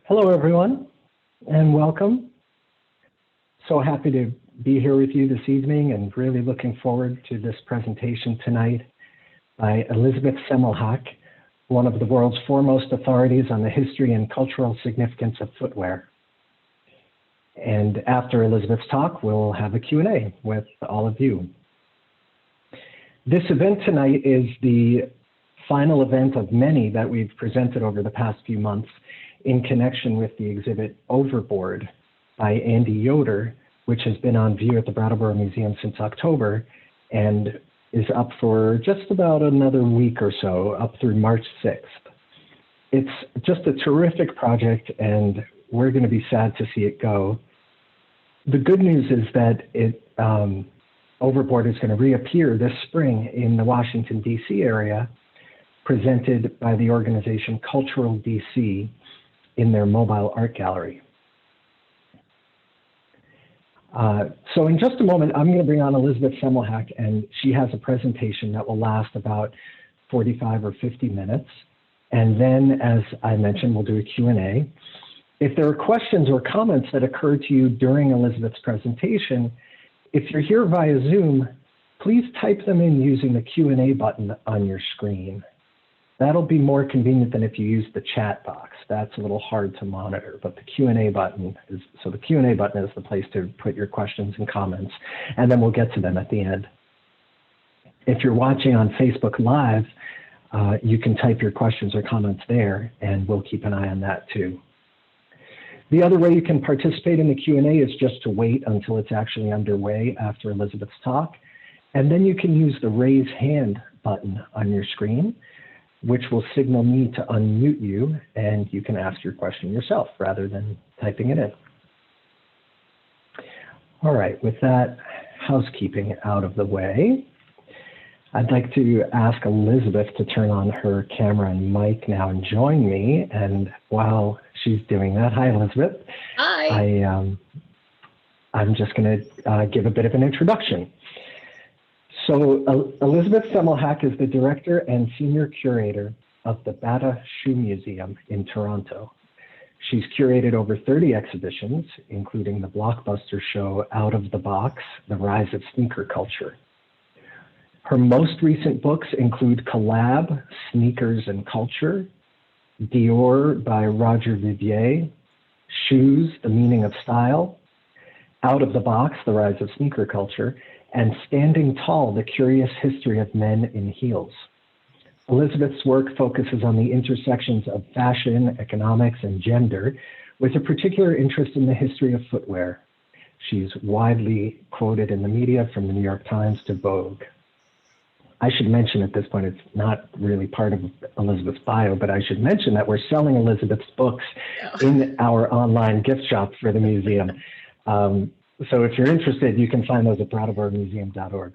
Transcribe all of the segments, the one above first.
Hello, everyone, and welcome. So happy to be here with you this evening and really looking forward to this presentation tonight by Elizabeth Semmelhack, one of the world's foremost authorities on the history and cultural significance of footwear. And after Elizabeth's talk, we'll have a Q&A with all of you. This event tonight is the final event of many that we've presented over the past few months in connection with the exhibit Overboard by Andy Yoder, which has been on view at the Brattleboro Museum since October and is up for just about another week or so, up through March 6th. It's just a terrific project, and we're going to be sad to see it go. The good news is that Overboard is going to reappear this spring in the Washington, D.C. area, presented by the organization Cultural DC in their mobile art gallery. So in just a moment, I'm going to bring on Elizabeth Semmelhack, and she has a presentation that will last about 45 or 50 minutes. And then, as I mentioned, we'll do a Q&A. If there are questions or comments that occur to you during Elizabeth's presentation, if you're here via Zoom, please type them in using the Q&A button on your screen. That'll be more convenient than if you use the chat box. That's a little hard to monitor, but the Q&A button is, so the Q&A button is the place to put your questions and comments, and then we'll get to them at the end. If you're watching on Facebook Live, you can type your questions or comments there, and we'll keep an eye on that too. The other way you can participate in the Q&A is just to wait until it's actually underway after Elizabeth's talk, and then you can use the raise hand button on your screen, which will signal me to unmute you, and you can ask your question yourself rather than typing it in. All right, with that housekeeping out of the way, I'd like to ask Elizabeth to turn on her camera and mic now and join me. And while she's doing that, hi, Elizabeth. Hi. I'm just going to give a bit of an introduction. So Elizabeth Semmelhack is the director and senior curator of the Bata Shoe Museum in Toronto. She's curated over 30 exhibitions, including the blockbuster show Out of the Box, The Rise of Sneaker Culture. Her most recent books include Collab, Sneakers and Culture, Dior by Roger Vivier, Shoes, The Meaning of Style, Out of the Box, The Rise of Sneaker Culture, and Standing Tall, The Curious History of Men in Heels. Elizabeth's work focuses on the intersections of fashion, economics, and gender, with a particular interest in the history of footwear. She's widely quoted in the media, from the New York Times to Vogue. I should mention at this point, it's not really part of Elizabeth's bio, but I should mention that we're selling Elizabeth's books in our online gift shop for the museum. So if you're interested, you can find those at brattleboromuseum.org.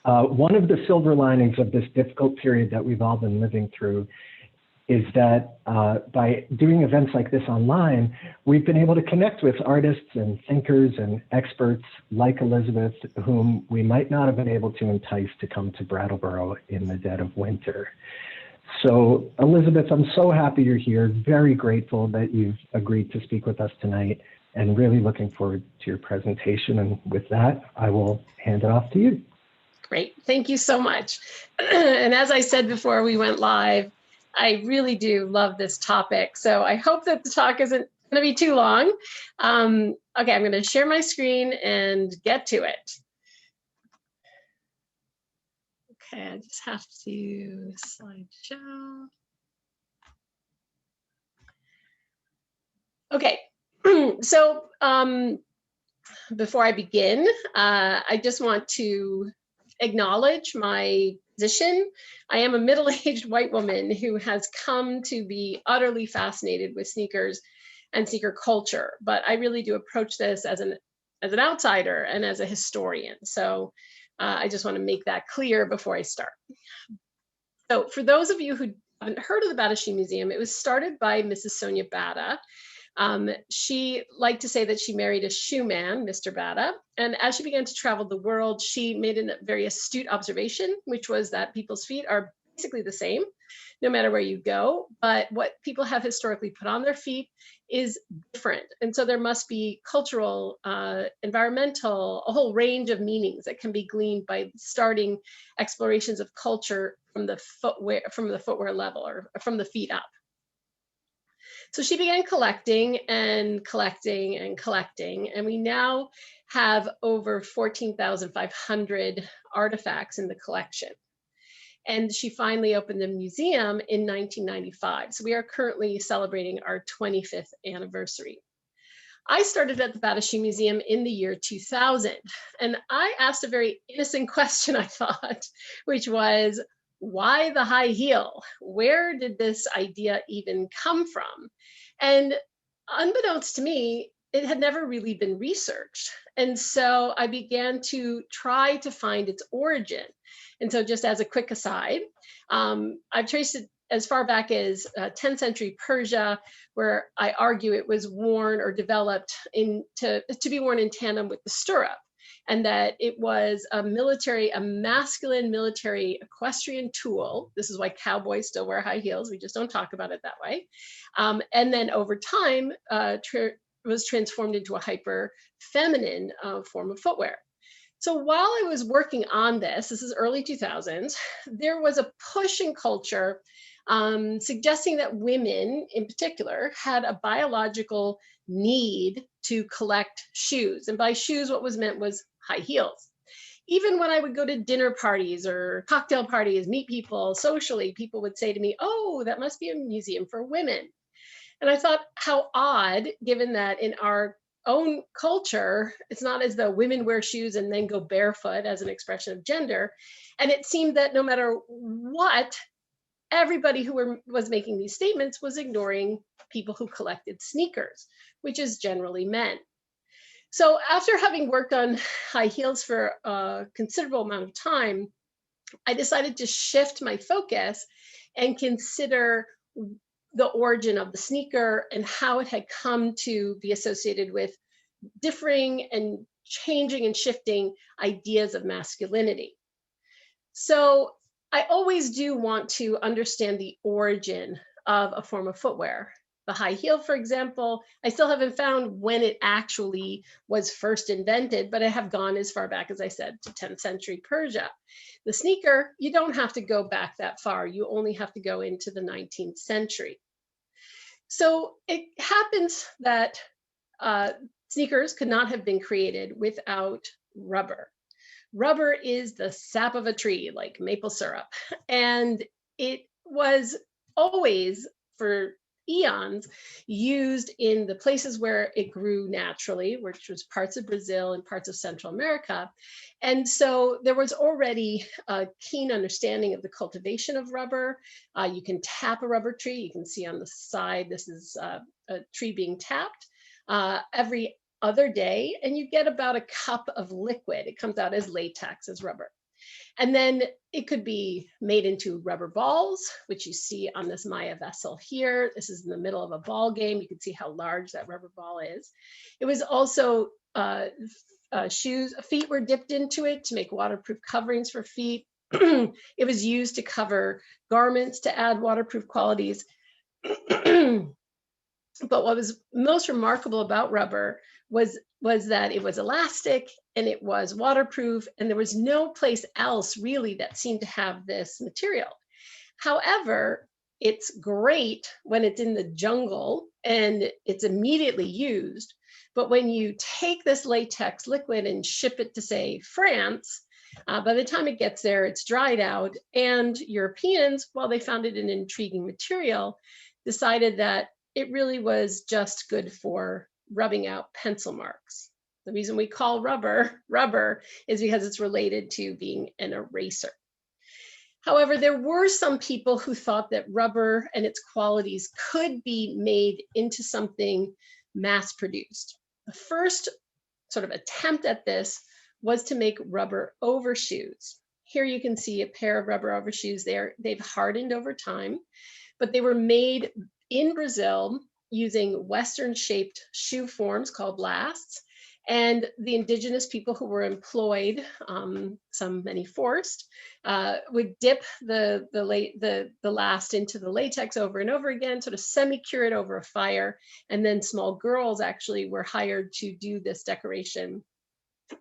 One of the silver linings of this difficult period that we've all been living through is that by doing events like this online, we've been able to connect with artists and thinkers and experts like Elizabeth, whom we might not have been able to entice to come to Brattleboro in the dead of winter. So Elizabeth, I'm so happy you're here, very grateful that you've agreed to speak with us tonight, and really looking forward to your presentation. And with that, I will hand it off to you. Great, thank you so much. And as I said before we went live, I really do love this topic. So I hope that the talk isn't going to be too long. Okay, I'm going to share my screen and get to it. Okay, I just have to slideshow. Okay, so before I begin, I just want to acknowledge my position. I am a middle-aged white woman who has come to be utterly fascinated with sneakers and sneaker culture, but I really do approach this as an outsider and as a historian. So I just want to make that clear before I start. So for those of you who haven't heard of the Bata Shoe Museum, it was started by Mrs. Sonia Bata. She liked to say that she married a shoe man, Mr. Bata, and as she began to travel the world, she made a very astute observation, which was that people's feet are basically the same, no matter where you go. But what people have historically put on their feet is different. And so there must be cultural, environmental, a whole range of meanings that can be gleaned by starting explorations of culture from the footwear level, or from the feet up. So she began collecting and collecting and collecting, and we now have over 14,500 artifacts in the collection. And she finally opened the museum in 1995. So we are currently celebrating our 25th anniversary. I started at the Bata Shoe Museum in the year 2000, and I asked a very innocent question, I thought, which was, why the high heel? Where did this idea even come from? And unbeknownst to me, it had never really been researched. And so I began to try to find its origin. And so just as a quick aside, I've traced it as far back as 10th century Persia, where I argue it was worn or developed to be worn in tandem with the stirrup, and that it was a masculine military equestrian tool. This is why cowboys still wear high heels. We just don't talk about it that way. And then over time, was transformed into a hyper feminine form of footwear. So while I was working on this is early 2000s, there was a push in culture suggesting that women in particular had a biological need to collect shoes. And by shoes, what was meant was high heels. Even when I would go to dinner parties or cocktail parties, meet people socially, people would say to me, "Oh, that must be a museum for women." And I thought, how odd, given that in our own culture, it's not as though women wear shoes and then go barefoot as an expression of gender. And it seemed that no matter what, everybody who was making these statements was ignoring people who collected sneakers, which is generally men. So after having worked on high heels for a considerable amount of time, I decided to shift my focus and consider the origin of the sneaker and how it had come to be associated with differing and changing and shifting ideas of masculinity. So I always do want to understand the origin of a form of footwear. The high heel, for example, I still haven't found when it actually was first invented, but I have gone as far back, as I said, to 10th century Persia. The sneaker, you don't have to go back that far. You only have to go into the 19th century. So it happens that sneakers could not have been created without rubber. Rubber is the sap of a tree, like maple syrup. And it was always, for eons, used in the places where it grew naturally, which was parts of Brazil and parts of Central America. And so there was already a keen understanding of the cultivation of rubber. You can tap a rubber tree. You can see on the side, this is a tree being tapped every other day, and you get about a cup of liquid. It comes out as latex, as rubber. And then it could be made into rubber balls, which you see on this Maya vessel here. This is in the middle of a ball game. You can see how large that rubber ball is. It was also feet were dipped into it to make waterproof coverings for feet. It was used to cover garments to add waterproof qualities. But what was most remarkable about rubber was that it was elastic and it was waterproof, and there was no place else really that seemed to have this material. However, it's great when it's in the jungle and it's immediately used. But when you take this latex liquid and ship it to, say, France, by the time it gets there, it's dried out. And Europeans, while they found it an intriguing material, decided that it really was just good for rubbing out pencil marks. The reason we call rubber rubber is because it's related to being an eraser. However, there were some people who thought that rubber and its qualities could be made into something mass-produced. The first sort of attempt at this was to make rubber overshoes. Here you can see a pair of rubber overshoes there. They've hardened over time, but they were made in Brazil using Western shaped shoe forms called lasts. And the indigenous people who were employed, many forced, would dip the last into the latex over and over again, sort of semi-cure it over a fire. And then small girls actually were hired to do this decoration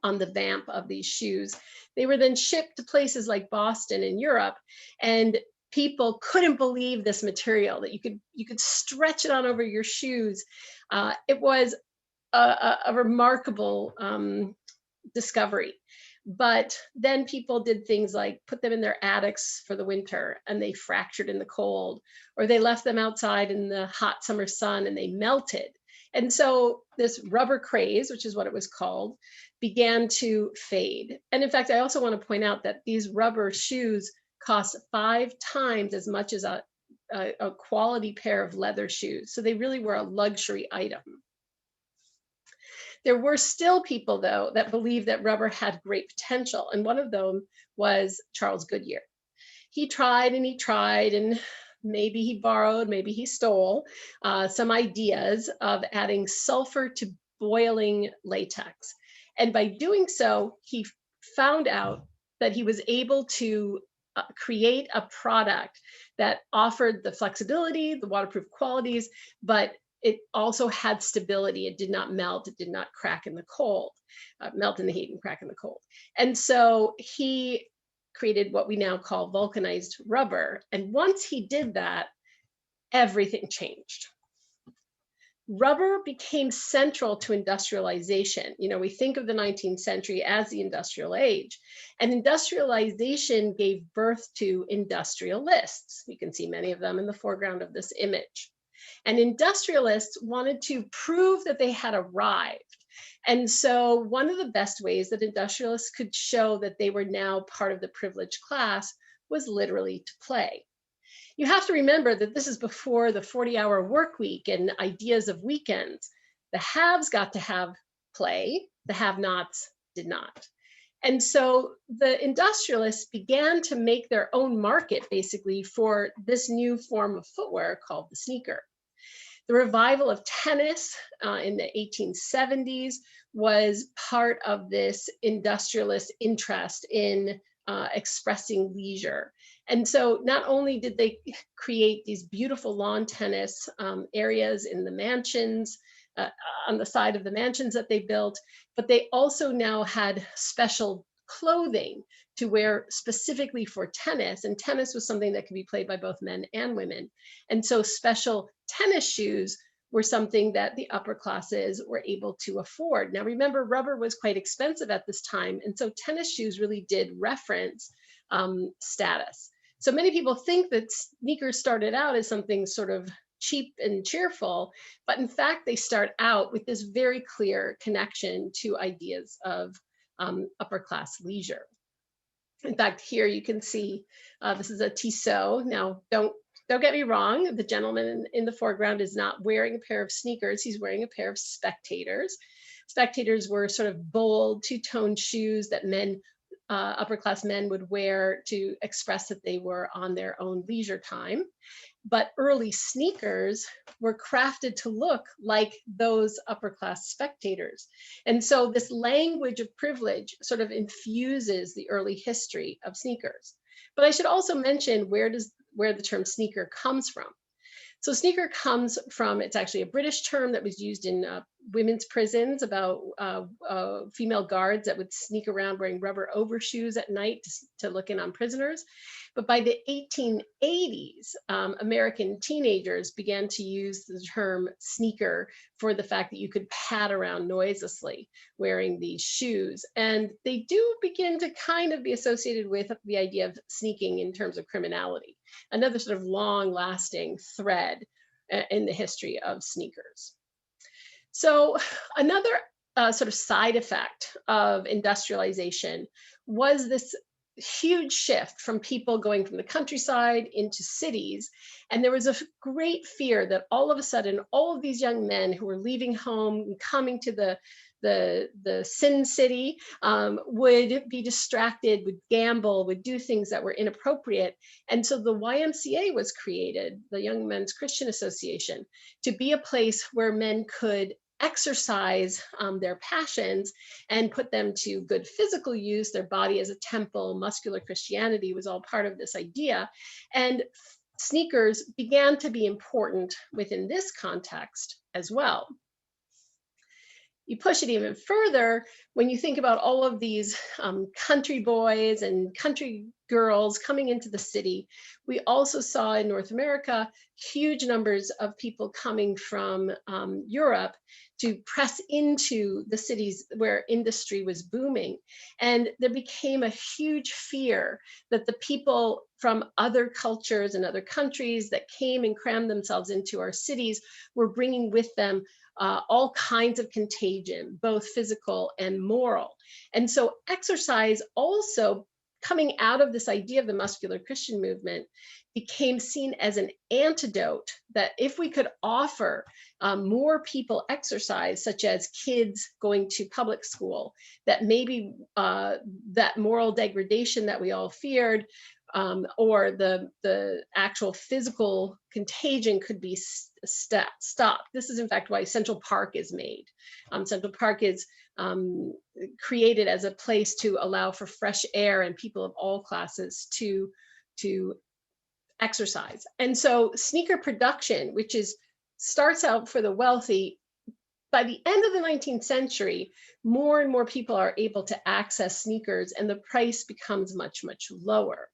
on the vamp of these shoes. They were then shipped to places like Boston in Europe, and people couldn't believe this material, that you could stretch it on over your shoes. It was a remarkable discovery. But then people did things like put them in their attics for the winter and they fractured in the cold, or they left them outside in the hot summer sun and they melted. And so this rubber craze, which is what it was called, began to fade. And in fact, I also want to point out that these rubber shoes cost 5 times as much as a quality pair of leather shoes. So they really were a luxury item. There were still people, though, that believed that rubber had great potential. And one of them was Charles Goodyear. He tried, and maybe he borrowed, maybe he stole some ideas of adding sulfur to boiling latex. And by doing so, he found out that he was able to create a product that offered the flexibility, the waterproof qualities, but it also had stability. It did not melt. It did not crack in the cold, melt in the heat and crack in the cold. And so he created what we now call vulcanized rubber. And once he did that, everything changed. Rubber became central to industrialization. You know, we think of the 19th century as the industrial age, and industrialization gave birth to industrialists. You can see many of them in the foreground of this image. And industrialists wanted to prove that they had arrived. And so one of the best ways that industrialists could show that they were now part of the privileged class was literally to play. You have to remember that this is before the 40-hour work week and ideas of weekends. The haves got to have play, the have-nots did not. And so the industrialists began to make their own market, basically, for this new form of footwear called the sneaker. The revival of tennis in the 1870s was part of this industrialist interest in expressing leisure. And so not only did they create these beautiful lawn tennis areas in the mansions, on the side of the mansions that they built, but they also now had special clothing to wear specifically for tennis. And tennis was something that could be played by both men and women. And so special tennis shoes were something that the upper classes were able to afford. Now, remember, rubber was quite expensive at this time. And so tennis shoes really did reference status. So many people think that sneakers started out as something sort of cheap and cheerful, but in fact, they start out with this very clear connection to ideas of upper class leisure. In fact, here you can see this is a Tissot. Now, don't get me wrong. The gentleman in the foreground is not wearing a pair of sneakers. He's wearing a pair of Spectators. Spectators were sort of bold, two-tone shoes that men, upper class men, would wear to express that they were on their own leisure time. But early sneakers were crafted to look like those upper class Spectators. And so this language of privilege sort of infuses the early history of sneakers. But I should also mention where the term sneaker comes from. So sneaker comes from, it's actually a British term that was used in women's prisons about female guards that would sneak around wearing rubber overshoes at night to look in on prisoners. But by the 1880s, American teenagers began to use the term sneaker for the fact that you could pad around noiselessly wearing these shoes. And they do begin to kind of be associated with the idea of sneaking in terms of criminality, another sort of long-lasting thread in the history of sneakers. So another sort of side effect of industrialization was this huge shift from people going from the countryside into cities. And there was a great fear that all of a sudden, all of these young men who were leaving home and coming to the Sin City would be distracted, would gamble, would do things that were inappropriate. And so the YMCA was created, the Young Men's Christian Association, to be a place where men could exercise their passions and put them to good physical use. Their body as a temple, muscular Christianity was all part of this idea. And sneakers began to be important within this context as well. You push it even further when you think about all of these country boys and country girls coming into the city. We also saw in North America huge numbers of people coming from Europe to press into the cities where industry was booming. And there became a huge fear that the people from other cultures and other countries that came and crammed themselves into our cities were bringing with them all kinds of contagion, both physical and moral. And so exercise also, coming out of this idea of the muscular Christian movement, became seen as an antidote that if we could offer more people exercise, such as kids going to public school, that maybe that moral degradation that we all feared, or the actual physical contagion could be stopped. This is in fact why Central Park is made. Central Park is created as a place to allow for fresh air and people of all classes to exercise. And so sneaker production, which starts out for the wealthy, by the end of the 19th century, more and more people are able to access sneakers and the price becomes much, much lower.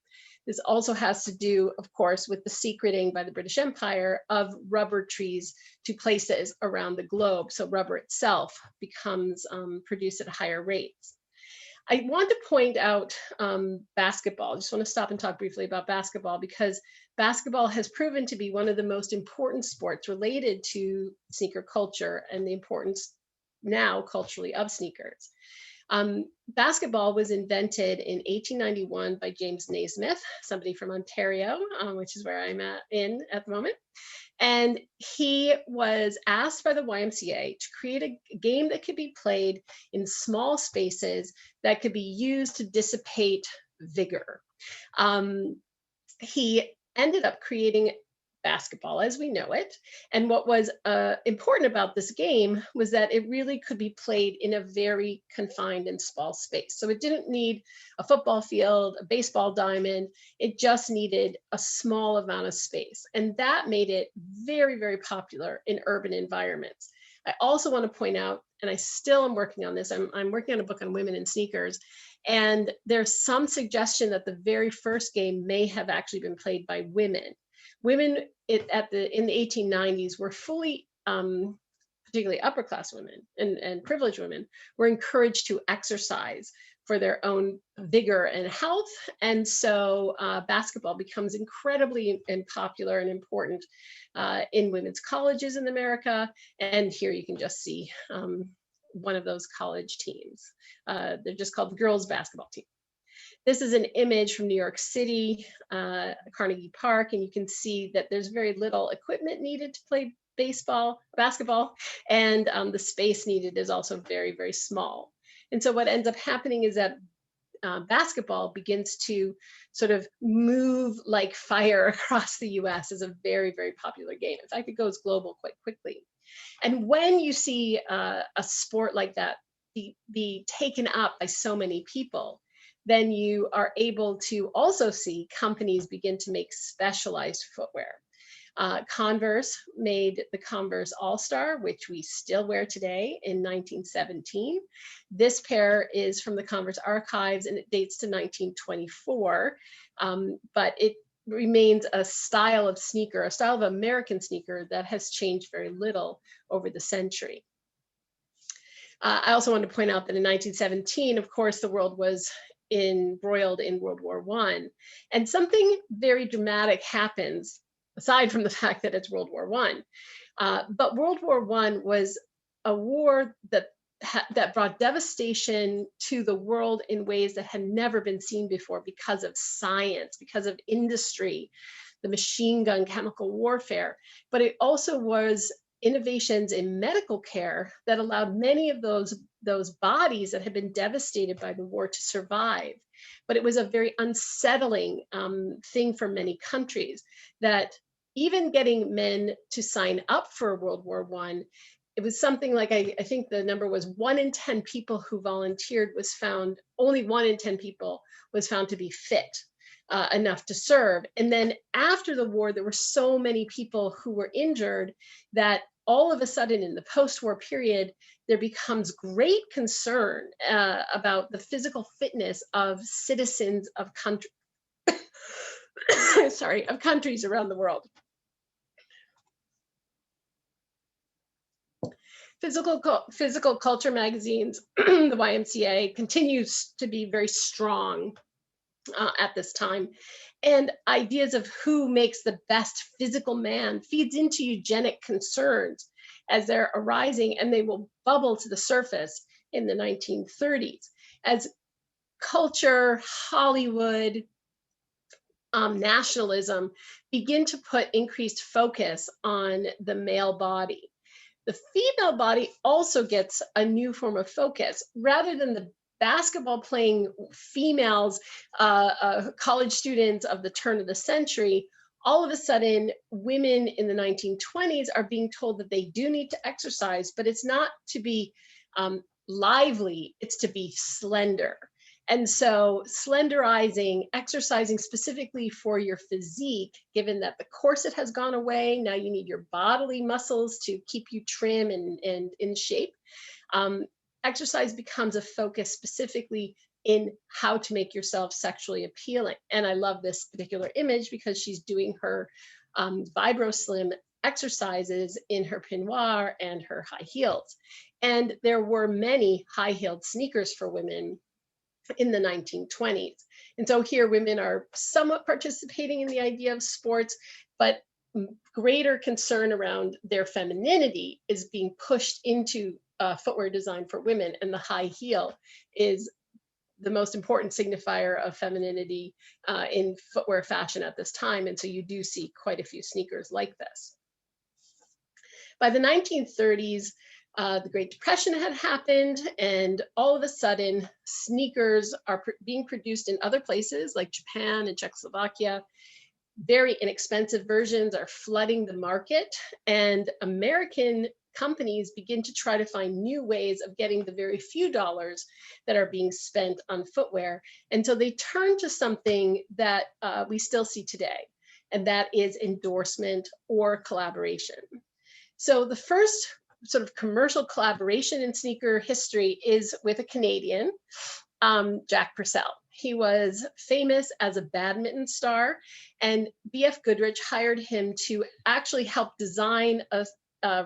This also has to do, of course, with the secreting by the British Empire of rubber trees to places around the globe. So rubber itself becomes produced at higher rates. I want to point out basketball. I just want to stop and talk briefly about basketball because basketball has proven to be one of the most important sports related to sneaker culture and the importance now culturally of sneakers. Basketball was invented in 1891 by James Naismith, somebody from Ontario, which is where I'm at the moment. And he was asked by the YMCA to create a game that could be played in small spaces that could be used to dissipate vigor. He ended up creating basketball as we know it. And what was important about this game was that it really could be played in a very confined and small space. So it didn't need a football field, a baseball diamond. It just needed a small amount of space. And that made it very, very popular in urban environments. I also want to point out, and I still am working on this, I'm working on a book on women in sneakers, and there's some suggestion that the very first game may have actually been played by women. Women in the 1890s were fully, particularly upper class women and privileged women, were encouraged to exercise for their own vigor and health. And so basketball becomes incredibly popular and important in women's colleges in America. And here you can just see one of those college teams. They're just called the girls basketball team. This is an image from New York City, Carnegie Park, and you can see that there's very little equipment needed to play basketball, and the space needed is also very, very small. And so what ends up happening is that basketball begins to sort of move like fire across the US as a very, very popular game. In fact, it goes global quite quickly. And when you see a sport like that be taken up by so many people, then you are able to also see companies begin to make specialized footwear. Converse made the Converse All-Star, which we still wear today, in 1917. This pair is from the Converse archives and it dates to 1924, but it remains a style of sneaker, a style of American sneaker that has changed very little over the century. I also want to point out that in 1917, of course, the world was embroiled in World War I. And something very dramatic happens, aside from the fact that it's World War I. But World War I was a war that brought devastation to the world in ways that had never been seen before because of science, because of industry, the machine gun, chemical warfare. But it also was innovations in medical care that allowed many of those bodies that had been devastated by the war to survive. But it was a very unsettling thing for many countries, that even getting men to sign up for World War I it was something like, I think the number was 1 in 10 people who volunteered was found, only 1 in 10 people was found to be fit enough to serve. And then after the war, there were so many people who were injured that all of a sudden in the post-war period, there becomes great concern about the physical fitness of citizens of country, sorry, of countries around the world. Physical culture magazines, the YMCA, continues to be very strong at this time. And ideas of who makes the best physical man feeds into eugenic concerns as they're arising, and they will bubble to the surface in the 1930s as culture, Hollywood, nationalism begin to put increased focus on the male body. The female body also gets a new form of focus. Rather than the basketball playing females, college students of the turn of the century, all of a sudden, women in the 1920s are being told that they do need to exercise, but it's not to be lively, it's to be slender. And so slenderizing, exercising specifically for your physique, given that the corset has gone away, now you need your bodily muscles to keep you trim and in shape. Exercise becomes a focus specifically in how to make yourself sexually appealing. And I love this particular image because she's doing her VibroSlim exercises in her peignoir and her high heels. And there were many high-heeled sneakers for women in the 1920s. And so here women are somewhat participating in the idea of sports, but greater concern around their femininity is being pushed into footwear design for women. And the high heel is the most important signifier of femininity in footwear fashion at this time. And so you do see quite a few sneakers like this. By the 1930s, the Great Depression had happened, and all of a sudden, sneakers are being produced in other places like Japan and Czechoslovakia. Very inexpensive versions are flooding the market, and American companies begin to try to find new ways of getting the very few dollars that are being spent on footwear. And so they turn to something that we still see today, and that is endorsement or collaboration. So the first sort of commercial collaboration in sneaker history is with a Canadian, Jack Purcell. He was famous as a badminton star, and B.F. Goodrich hired him to actually help design a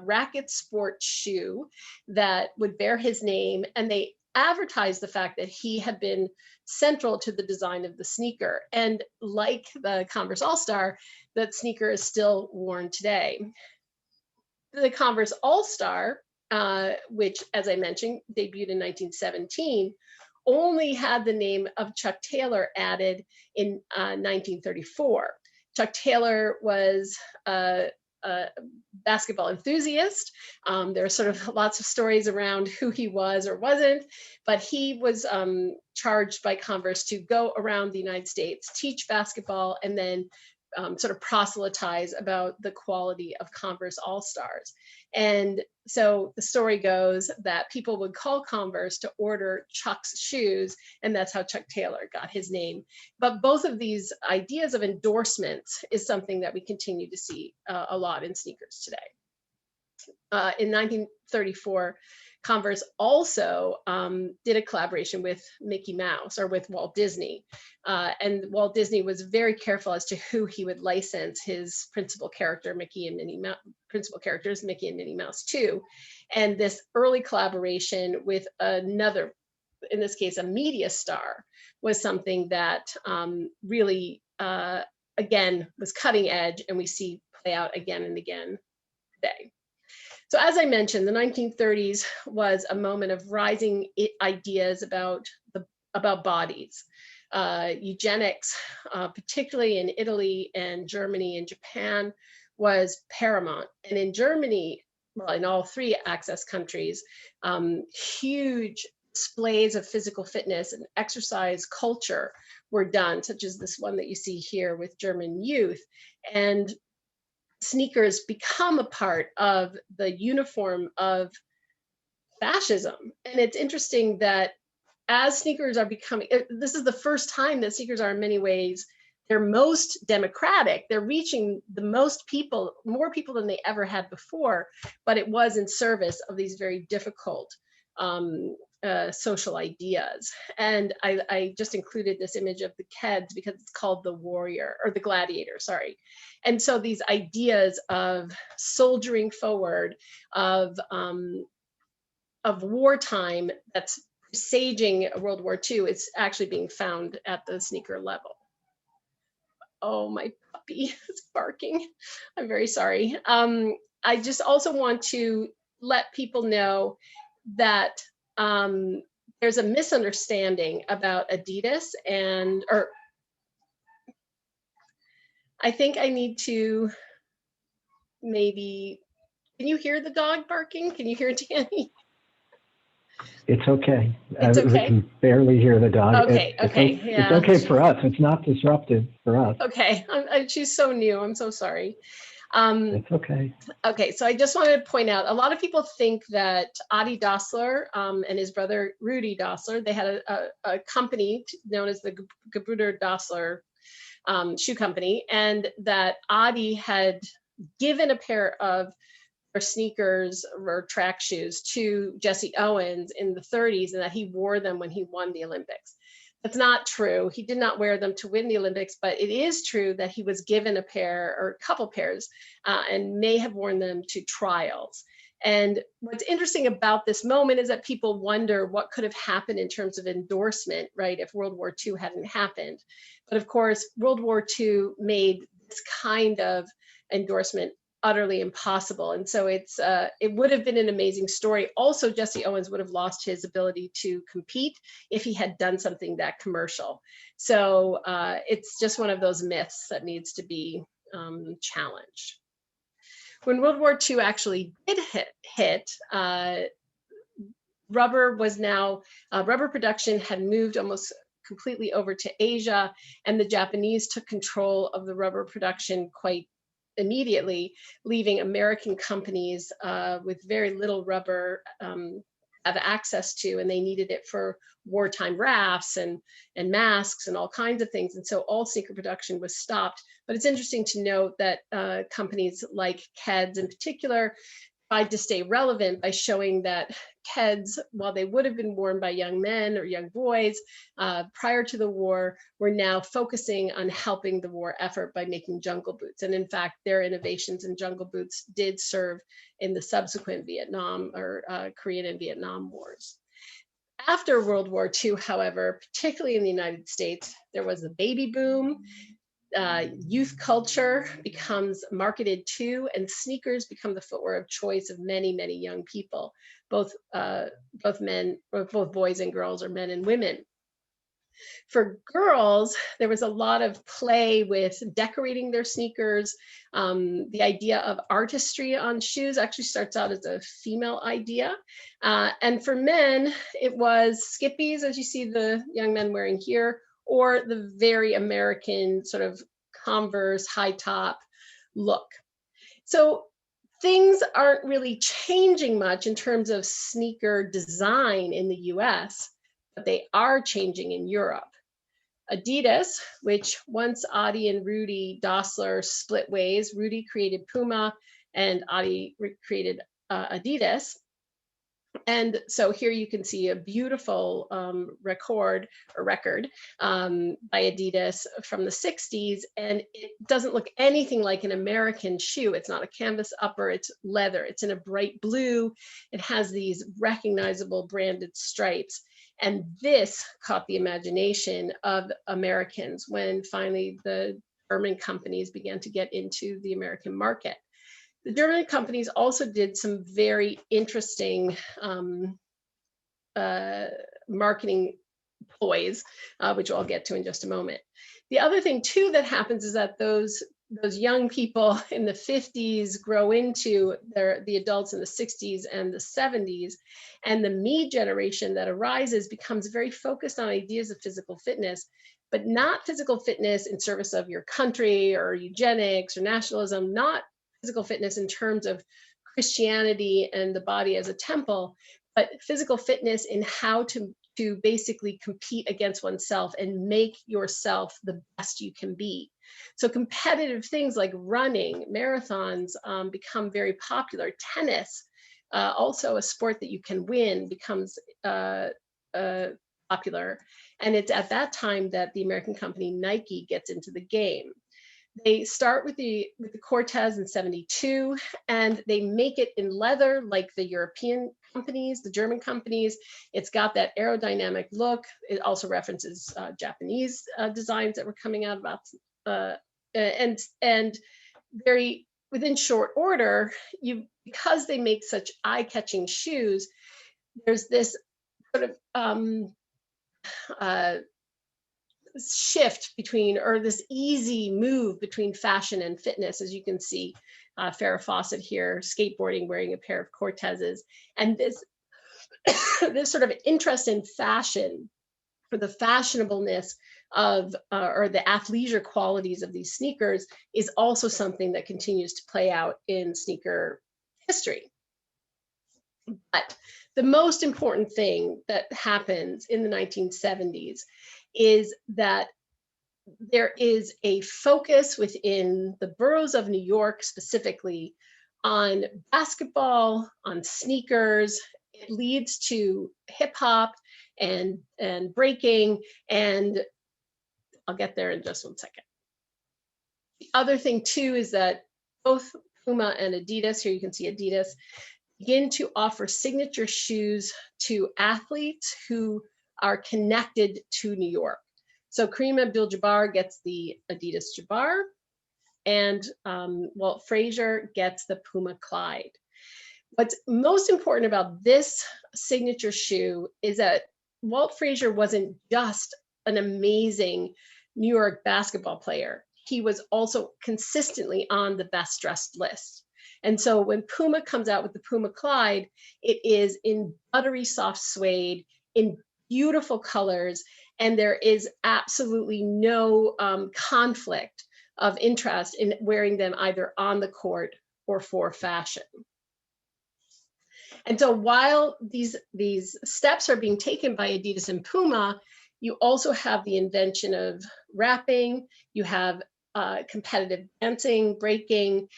racket sport shoe that would bear his name, and they advertised the fact that he had been central to the design of the sneaker. And like the Converse All-Star, that sneaker is still worn today. The Converse All-Star, which, as I mentioned, debuted in 1917, only had the name of Chuck Taylor added in 1934. Chuck Taylor was a basketball enthusiast. There are sort of lots of stories around who he was or wasn't, but he was charged by Converse to go around the United States, teach basketball, and then sort of proselytize about the quality of Converse All-Stars. And so the story goes that people would call Converse to order Chuck's shoes, and that's how Chuck Taylor got his name. But both of these ideas of endorsements is something that we continue to see a lot in sneakers today. In 1934, Converse also did a collaboration with Mickey Mouse, or with Walt Disney. And Walt Disney was very careful as to who he would license his principal character, Mickey and Minnie Mouse, principal characters, Mickey and Minnie Mouse to. And this early collaboration with another, in this case, a media star, was something that really, again, was cutting edge, and we see play out again and again today. So as I mentioned, the 1930s was a moment of rising ideas about bodies. Eugenics, particularly in Italy and Germany and Japan, was paramount. And in Germany, well, in all three Axis countries, huge displays of physical fitness and exercise culture were done, such as this one that you see here with German youth. And sneakers become a part of the uniform of fascism. And it's interesting that as sneakers are becoming, this is the first time that sneakers are in many ways, they're most democratic. They're reaching the most people, more people than they ever had before, but it was in service of these very difficult social ideas. And I just included this image of the Keds because it's called the warrior, or the gladiator, sorry. And so these ideas of soldiering forward, of wartime that's presaging World War II, is actually being found at the sneaker level. Oh, my puppy is barking. I'm very sorry. I just also want to let people know that there's a misunderstanding about Adidas, or I think I need to maybe, can you hear the dog barking? Can you hear Danny? It's okay. It's okay. We can barely hear the dog. Okay, okay, yeah. It's okay for us. It's not disruptive for us. Okay, she's so new. I'm so sorry. It's okay. Okay, so I just wanted to point out, a lot of people think that Adi Dassler and his brother Rudy Dassler, they had a company known as the Gebrüder Dassler shoe company, and that Adi had given a pair of sneakers or track shoes to Jesse Owens in the 30s, and that he wore them when he won the Olympics. That's not true. He did not wear them to win the Olympics, but it is true that he was given a pair or a couple pairs and may have worn them to trials. And what's interesting about this moment is that people wonder what could have happened in terms of endorsement, right, if World War II hadn't happened. But of course, World War II made this kind of endorsement utterly impossible. And so it would have been an amazing story. Also, Jesse Owens would have lost his ability to compete if he had done something that commercial. So it's just one of those myths that needs to be challenged. When World War II actually did hit, rubber production had moved almost completely over to Asia, and the Japanese took control of the rubber production quite immediately, leaving American companies with very little rubber have access to, and they needed it for wartime rafts and masks and all kinds of things. And so all sneaker production was stopped. But it's interesting to note that companies like Keds in particular tried to stay relevant by showing that Keds, while they would have been worn by young men or young boys prior to the war, were now focusing on helping the war effort by making jungle boots. And in fact, their innovations in jungle boots did serve in the subsequent Vietnam or Korean and Vietnam wars. After World War II, however, particularly in the United States, there was a baby boom. Youth culture becomes marketed to, and sneakers become the footwear of choice of many, many young people, both boys and girls, or men and women. For girls, there was a lot of play with decorating their sneakers. The idea of artistry on shoes actually starts out as a female idea. And for men, it was skippies, as you see the young men wearing here, or the very American sort of Converse high top look. So things aren't really changing much in terms of sneaker design in the US, but they are changing in Europe. Adidas, which once Adi and Rudy Dassler split ways, Rudy created Puma and Adi created Adidas. And so here you can see a beautiful record by Adidas from the 60s. And it doesn't look anything like an American shoe. It's not a canvas upper, it's leather. It's in a bright blue. It has these recognizable branded stripes. And this caught the imagination of Americans when finally the German companies began to get into the American market. The German companies also did some very interesting marketing ploys, which I'll get to in just a moment. The other thing too that happens is that those young people in the 50s grow into the adults in the 60s and the 70s, and the me generation that arises becomes very focused on ideas of physical fitness, but not physical fitness in service of your country or eugenics or nationalism, not physical fitness in terms of Christianity and the body as a temple, but physical fitness in how to basically compete against oneself and make yourself the best you can be. So competitive things like running, marathons become very popular. Tennis, also a sport that you can win, becomes popular. And it's at that time that the American company Nike gets into the game. They start with the Cortez in 72, and they make it in leather like the European companies, the German companies. It's got that aerodynamic look. It also references Japanese designs that were coming out about, and very within short order, because they make such eye-catching shoes, there's this sort of shift between, or this easy move between fashion and fitness, as you can see Farrah Fawcett here skateboarding wearing a pair of Cortezes, and this this sort of interest in fashion, or the fashionableness of or the athleisure qualities of these sneakers, is also something that continues to play out in sneaker history. But the most important thing that happens in the 1970s is that there is a focus within the boroughs of New York specifically on basketball, on sneakers. It leads to hip hop and breaking, and I'll get there in just 1 second. The other thing too is that both Puma and Adidas, here you can see Adidas, begin to offer signature shoes to athletes who are connected to New York. So Kareem Abdul-Jabbar gets the Adidas Jabbar, and Walt Frazier gets the Puma Clyde. What's most important about this signature shoe is that Walt Frazier wasn't just an amazing New York basketball player. He was also consistently on the best dressed list. And so when Puma comes out with the Puma Clyde, it is in buttery soft suede, in beautiful colors, and there is absolutely no conflict of interest in wearing them either on the court or for fashion. And so while these steps are being taken by Adidas and Puma, you also have the invention of rapping, you have competitive dancing, breaking,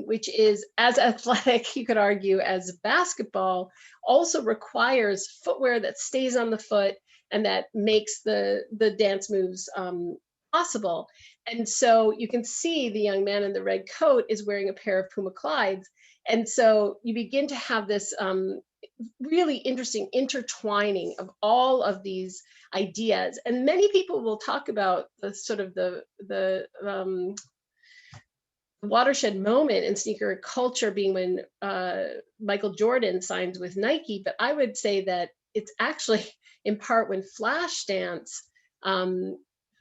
which is as athletic, you could argue, as basketball, also requires footwear that stays on the foot and that makes the dance moves possible. And so you can see the young man in the red coat is wearing a pair of Puma Clydes. And so you begin to have this really interesting intertwining of all of these ideas. And many people will talk about the sort of the watershed moment in sneaker culture being when Michael Jordan signs with Nike. But I would say that it's actually in part when Flashdance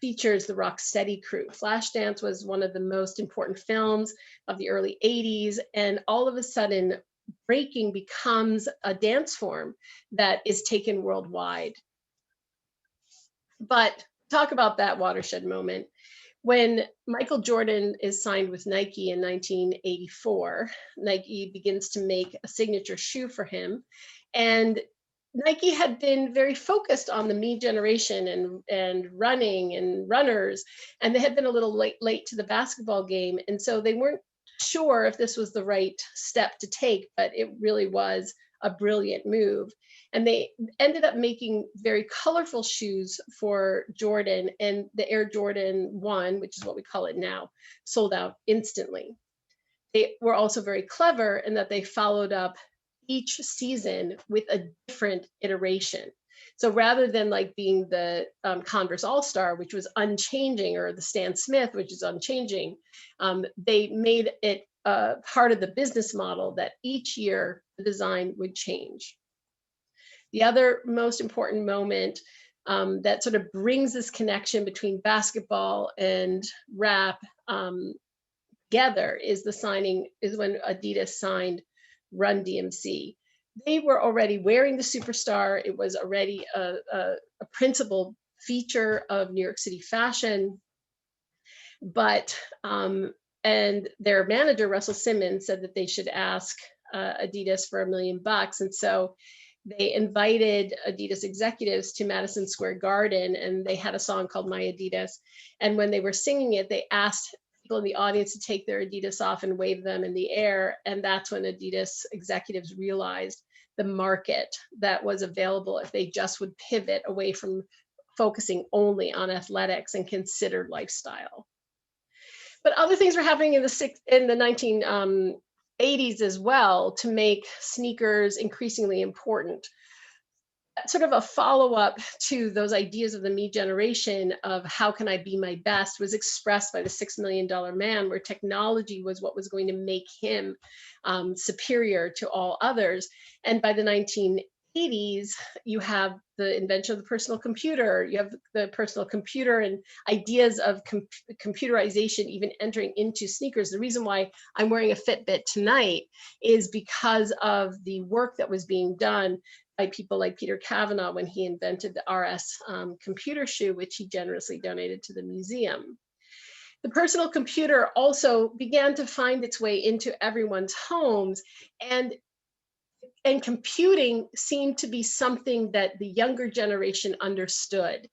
features the Rocksteady crew. Flashdance was one of the most important films of the early 80s. And all of a sudden, breaking becomes a dance form that is taken worldwide. But talk about that watershed moment. When Michael Jordan is signed with Nike in 1984, Nike begins to make a signature shoe for him. And Nike had been very focused on the me generation and running and runners, and they had been a little late to the basketball game. And so they weren't sure if this was the right step to take, but it really was a brilliant move. And they ended up making very colorful shoes for Jordan, and the Air Jordan 1, which is what we call it now, sold out instantly. They were also very clever in that they followed up each season with a different iteration. So rather than like being the Converse All-Star, which was unchanging, or the Stan Smith, which is unchanging, they made it part of the business model that each year the design would change. The other most important moment that sort of brings this connection between basketball and rap together is when Adidas signed Run DMC. They were already wearing the Superstar. It was already a principal feature of New York City fashion. But And their manager, Russell Simmons, said that they should ask Adidas for $1 million. And so they invited Adidas executives to Madison Square Garden, and they had a song called My Adidas. And when they were singing it, they asked people in the audience to take their Adidas off and wave them in the air. And that's when Adidas executives realized the market that was available if they just would pivot away from focusing only on athletics and considered lifestyle. But other things were happening in the 1980s as well to make sneakers increasingly important. Sort of a follow-up to those ideas of the me generation of how can I be my best was expressed by the $6 Million Man, where technology was what was going to make him superior to all others. And by the 1980s, you have the invention of the personal computer. You have the personal computer and ideas of computerization even entering into sneakers. The reason why I'm wearing a Fitbit tonight is because of the work that was being done by people like Peter Kavanaugh when he invented the RS computer shoe, which he generously donated to the museum. The personal computer also began to find its way into everyone's homes, and computing seemed to be something that the younger generation understood.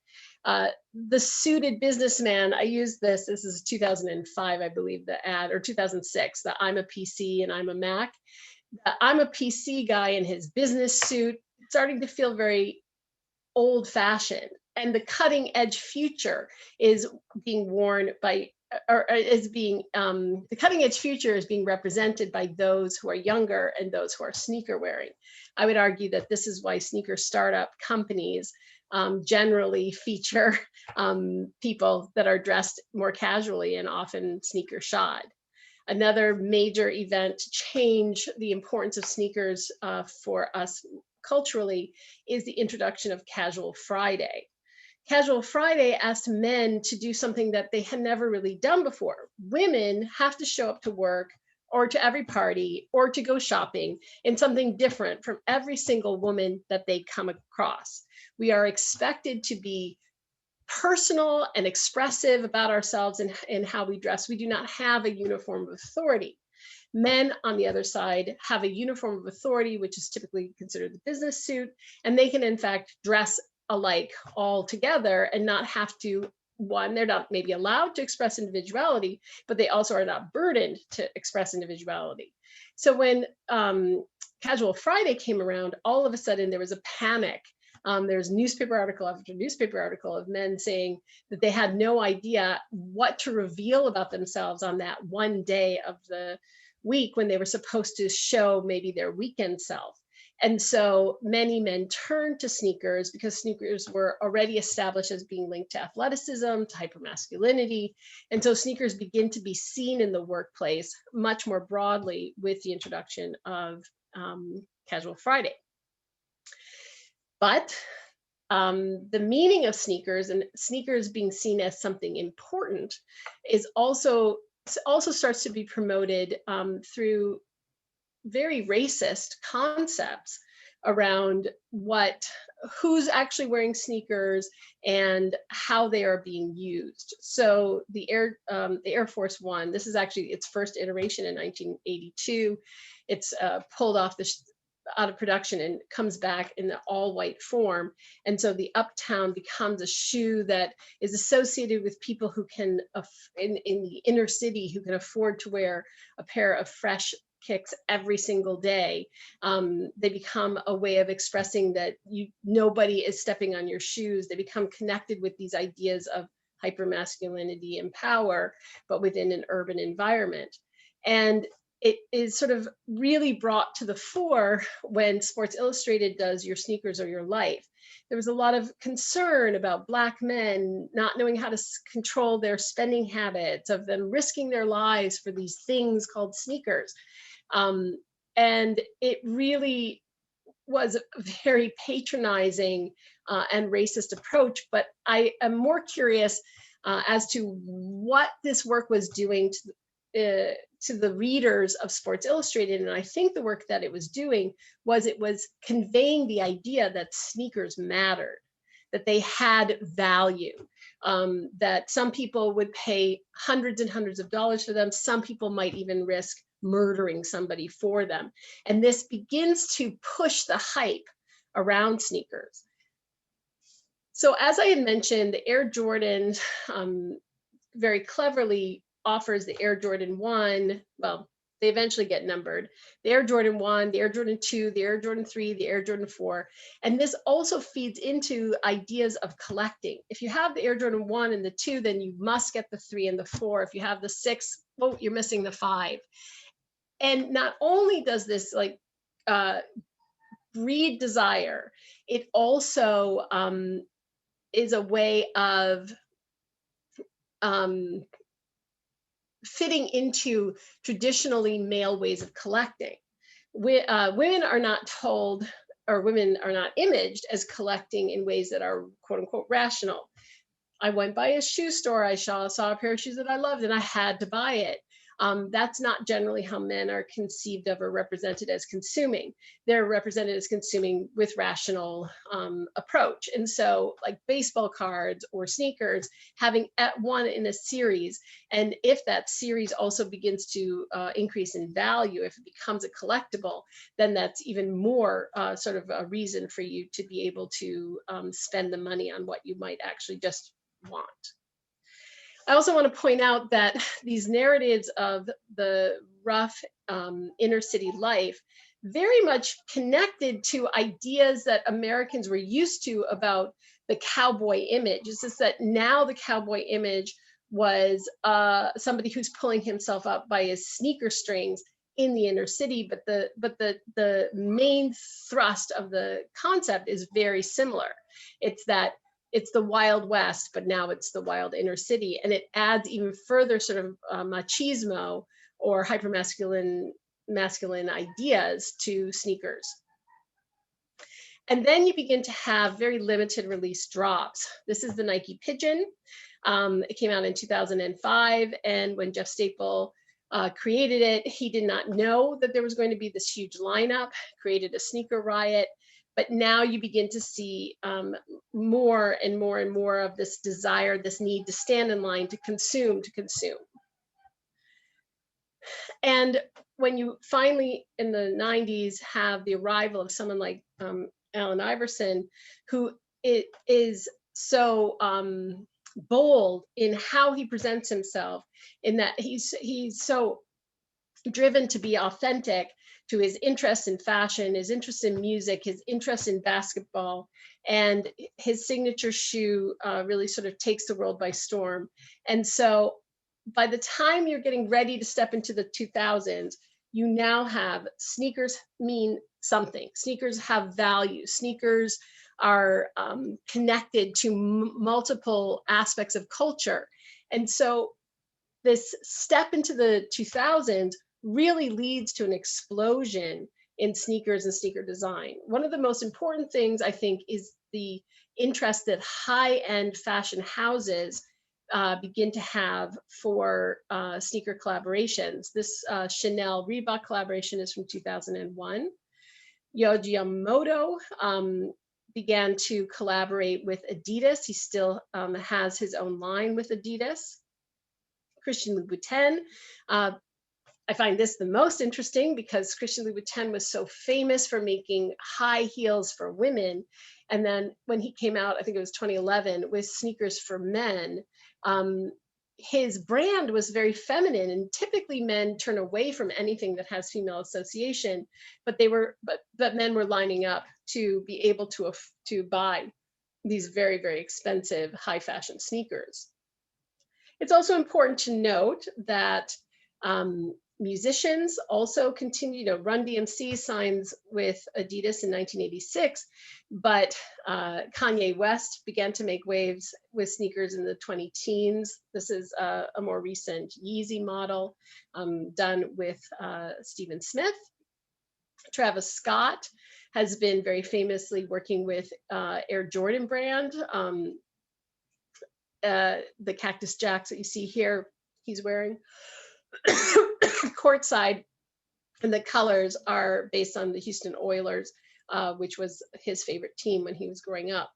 The suited businessman, I used this is 2005, I believe, the ad, or 2006, the I'm a PC and I'm a Mac. The I'm a PC guy in his business suit, starting to feel very old fashioned. And the cutting edge future is being worn by, or is being, the cutting edge future is being represented by those who are younger and those who are sneaker wearing. I would argue that this is why sneaker startup companies generally feature people that are dressed more casually and often sneaker shod. Another major event to change the importance of sneakers for us culturally is the introduction of Casual Friday. Casual Friday asked men to do something that they had never really done before. Women have to show up to work or to every party or to go shopping in something different from every single woman that they come across. We are expected to be personal and expressive about ourselves and how we dress. We do not have a uniform of authority. Men, on the other side, have a uniform of authority, which is typically considered the business suit, and they can, in fact, dress alike all together and not have to, one, they're not maybe allowed to express individuality, but they also are not burdened to express individuality. So when Casual Friday came around, all of a sudden there was a panic. There's newspaper article after newspaper article of men saying that they had no idea what to reveal about themselves on that one day of the week when they were supposed to show maybe their weekend self. And so many men turned to sneakers because sneakers were already established as being linked to athleticism, to hypermasculinity. And so sneakers begin to be seen in the workplace much more broadly with the introduction of Casual Friday. But the meaning of sneakers and sneakers being seen as something important is also starts to be promoted through very racist concepts around who's actually wearing sneakers and how they are being used. So the Air Force One, this is actually its first iteration in 1982. It's pulled off out of production and comes back in the all-white form. And so the Uptown becomes a shoe that is associated with people who can, in the inner city, who can afford to wear a pair of fresh kicks every single day. They become a way of expressing that nobody is stepping on your shoes. They become connected with these ideas of hypermasculinity and power, but within an urban environment. And it is sort of really brought to the fore when Sports Illustrated does Your Sneakers or Your Life. There was a lot of concern about Black men not knowing how to control their spending habits, of them risking their lives for these things called sneakers. And it really was a very patronizing and racist approach, but I am more curious as to what this work was doing to the readers of Sports Illustrated. And I think the work that it was doing was it was conveying the idea that sneakers mattered, that they had value, that some people would pay hundreds and hundreds of dollars for them. Some people might even risk murdering somebody for them. And this begins to push the hype around sneakers. So as I had mentioned, the Air Jordan very cleverly offers the Air Jordan 1. Well, they eventually get numbered. The Air Jordan 1, the Air Jordan 2, the Air Jordan 3, the Air Jordan 4. And this also feeds into ideas of collecting. If you have the Air Jordan 1 and the 2, then you must get the 3 and the 4. If you have the 6, oh, you're missing the 5. And not only does this like breed desire, it also is a way of fitting into traditionally male ways of collecting. Women are not told, or women are not imaged as collecting in ways that are quote unquote rational. I went by a shoe store, I saw a pair of shoes that I loved and I had to buy it. That's not generally how men are conceived of or represented as consuming. They're represented as consuming with rational approach. And so like baseball cards or sneakers, having one in a series, and if that series also begins to increase in value, if it becomes a collectible, then that's even more sort of a reason for you to be able to spend the money on what you might actually just want. I also want to point out that these narratives of the rough inner city life very much connected to ideas that Americans were used to about the cowboy image. It's just that now the cowboy image was somebody who's pulling himself up by his sneaker strings in the inner city, but the main thrust of the concept is very similar. It's that it's the Wild West, but now it's the wild inner city. And it adds even further sort of machismo or masculine ideas to sneakers. And then you begin to have very limited release drops. This is the Nike Pigeon. It came out in 2005. And when Jeff Staple created it, he did not know that there was going to be this huge lineup, created a sneaker riot. But now you begin to see more and more and more of this desire, this need to stand in line, to consume. And when you finally, in the 90s, have the arrival of someone like Allen Iverson, who is so bold in how he presents himself, in that he's so driven to be authentic to his interest in fashion, his interest in music, his interest in basketball, and his signature shoe really sort of takes the world by storm. And so by the time you're getting ready to step into the 2000s, you now have sneakers mean something. Sneakers have value. Sneakers are connected to multiple aspects of culture. And so this step into the 2000s really leads to an explosion in sneakers and sneaker design. One of the most important things, I think, is the interest that high-end fashion houses begin to have for sneaker collaborations. This Chanel Reebok collaboration is from 2001. Yohji Yamamoto began to collaborate with Adidas. He still has his own line with Adidas. Christian Louboutin. I find this the most interesting because Christian Louboutin was so famous for making high heels for women. And then when he came out, I think it was 2011, with sneakers for men, his brand was very feminine, and typically men turn away from anything that has female association, but men were lining up to be able to buy these very, very expensive high fashion sneakers. It's also important to note that musicians also continue. Run DMC signs with Adidas in 1986, but Kanye West began to make waves with sneakers in the 20-teens. This is a more recent Yeezy model done with Stephen Smith. Travis Scott has been very famously working with Air Jordan brand. The Cactus Jacks that you see here, he's wearing courtside, and the colors are based on the Houston Oilers, which was his favorite team when he was growing up.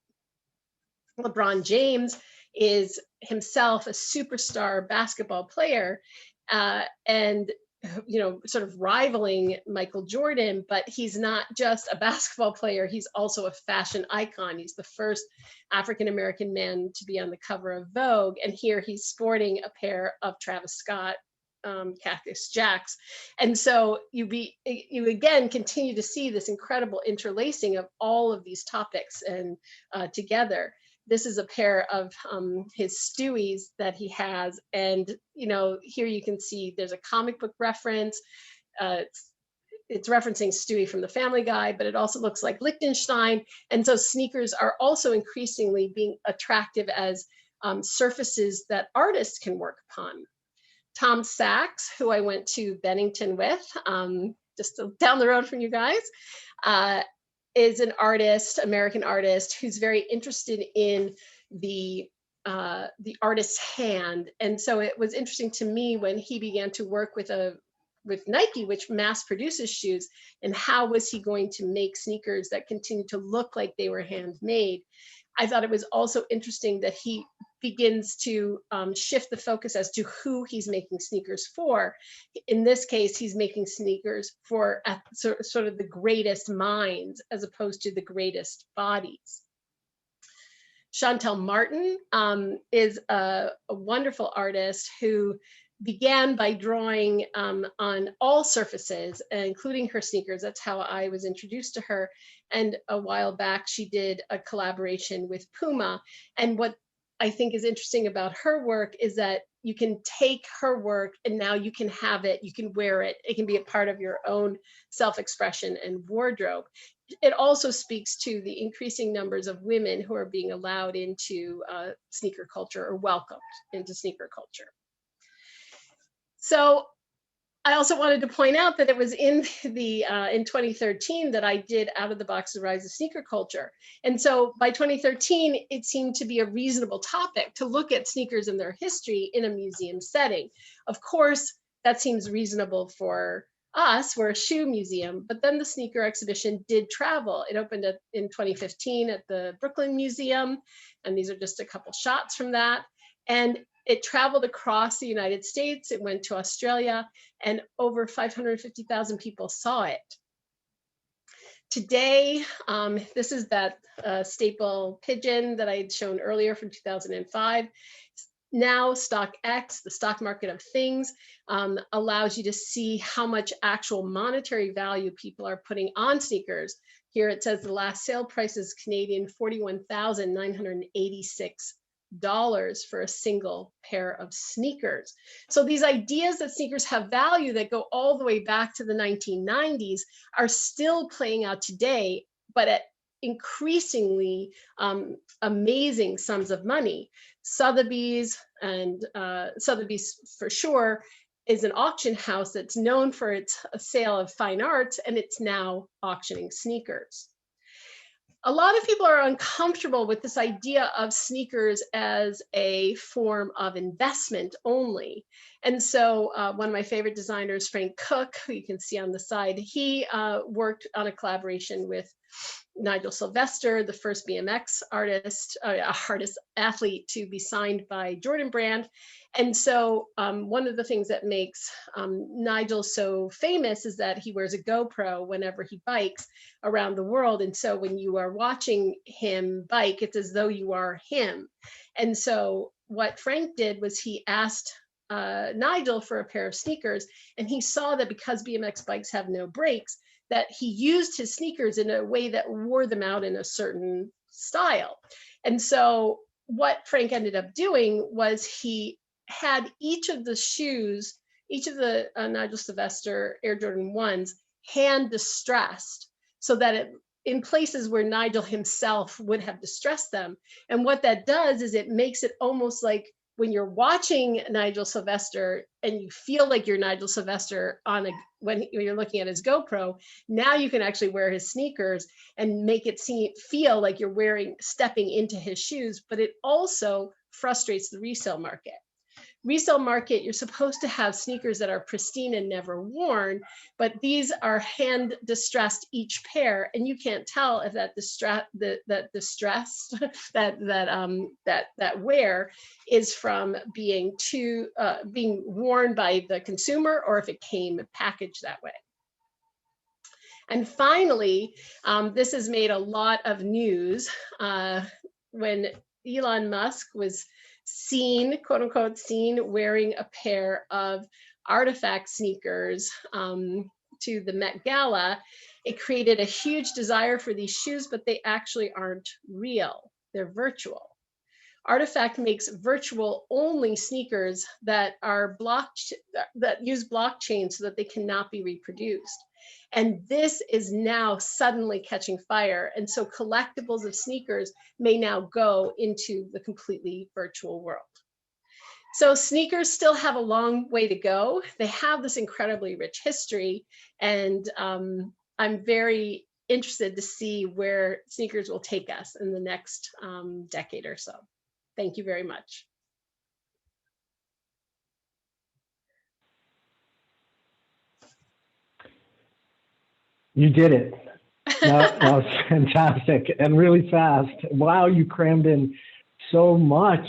LeBron James is himself a superstar basketball player, and sort of rivaling Michael Jordan, but he's not just a basketball player, he's also a fashion icon. He's the first African-American man to be on the cover of Vogue, and here he's sporting a pair of Travis Scott Cactus Jacks. And so you again continue to see this incredible interlacing of all of these topics and together. This is a pair of his Stewies that he has. And, here you can see there's a comic book reference. It's referencing Stewie from the Family Guy, but it also looks like Liechtenstein. And so sneakers are also increasingly being attractive as surfaces that artists can work upon. Tom Sachs, who I went to Bennington with, just down the road from you guys, is an artist, American artist, who's very interested in the artist's hand. And so it was interesting to me when he began to work with Nike, which mass produces shoes, and how was he going to make sneakers that continue to look like they were handmade. I thought it was also interesting that he begins to shift the focus as to who he's making sneakers for. In this case, he's making sneakers for sort of the greatest minds as opposed to the greatest bodies. Chantelle Martin is a wonderful artist who began by drawing on all surfaces, including her sneakers. That's how I was introduced to her. And a while back, she did a collaboration with Puma. And what I think is interesting about her work is that you can take her work and now you can have it, you can wear it. It can be a part of your own self-expression and wardrobe. It also speaks to the increasing numbers of women who are being allowed into sneaker culture or welcomed into sneaker culture. So I also wanted to point out that it was in 2013 that I did Out of the Box: The Rise of Sneaker Culture. And so by 2013, it seemed to be a reasonable topic to look at sneakers and their history in a museum setting. Of course, that seems reasonable for us. We're a shoe museum, but then the sneaker exhibition did travel. It opened in 2015 at the Brooklyn Museum, and these are just a couple shots from that. And it traveled across the United States. It went to Australia, and over 550,000 people saw it. Today, this is that staple pigeon that I had shown earlier from 2005. Now StockX, the stock market of things, allows you to see how much actual monetary value people are putting on sneakers. Here it says the last sale price is Canadian $41,986 for a single pair of sneakers. So these ideas that sneakers have value that go all the way back to the 1990s are still playing out today, but at increasingly amazing sums of money. Sotheby's, and Sotheby's for sure, is an auction house that's known for its sale of fine arts, and it's now auctioning sneakers. A lot of people are uncomfortable with this idea of sneakers as a form of investment only. And so one of my favorite designers, Frank Cook, who you can see on the side, he worked on a collaboration with Nigel Sylvester, the first BMX athlete to be signed by Jordan Brand. And so one of the things that makes Nigel so famous is that he wears a GoPro whenever he bikes around the world. And so when you are watching him bike, it's as though you are him. And so what Frank did was he asked Nigel for a pair of sneakers, and he saw that because BMX bikes have no brakes, that he used his sneakers in a way that wore them out in a certain style. And so what Frank ended up doing was he had each of the shoes, each of the Nigel Sylvester Air Jordan 1s, hand distressed, so that in places where Nigel himself would have distressed them. And what that does is it makes it almost like when you're watching Nigel Sylvester and you feel like you're Nigel Sylvester when you're looking at his GoPro, now you can actually wear his sneakers and make it feel like you're stepping into his shoes, but it also frustrates the resale market. resale market, you're supposed to have sneakers that are pristine and never worn, but these are hand distressed each pair, and you can't tell if that that wear is from being worn by the consumer, or if it came packaged that way. And finally, this has made a lot of news when Elon Musk was seen, quote unquote, seen wearing a pair of artifact sneakers to the Met Gala. It created a huge desire for these shoes, but they actually aren't real. They're virtual. Artifact makes virtual only sneakers that are that use blockchain so that they cannot be reproduced. And this is now suddenly catching fire. And so collectibles of sneakers may now go into the completely virtual world. So sneakers still have a long way to go. They have this incredibly rich history. And I'm very interested to see where sneakers will take us in the next decade or so. Thank you very much. You did it. That was fantastic and really fast. Wow, you crammed in so much.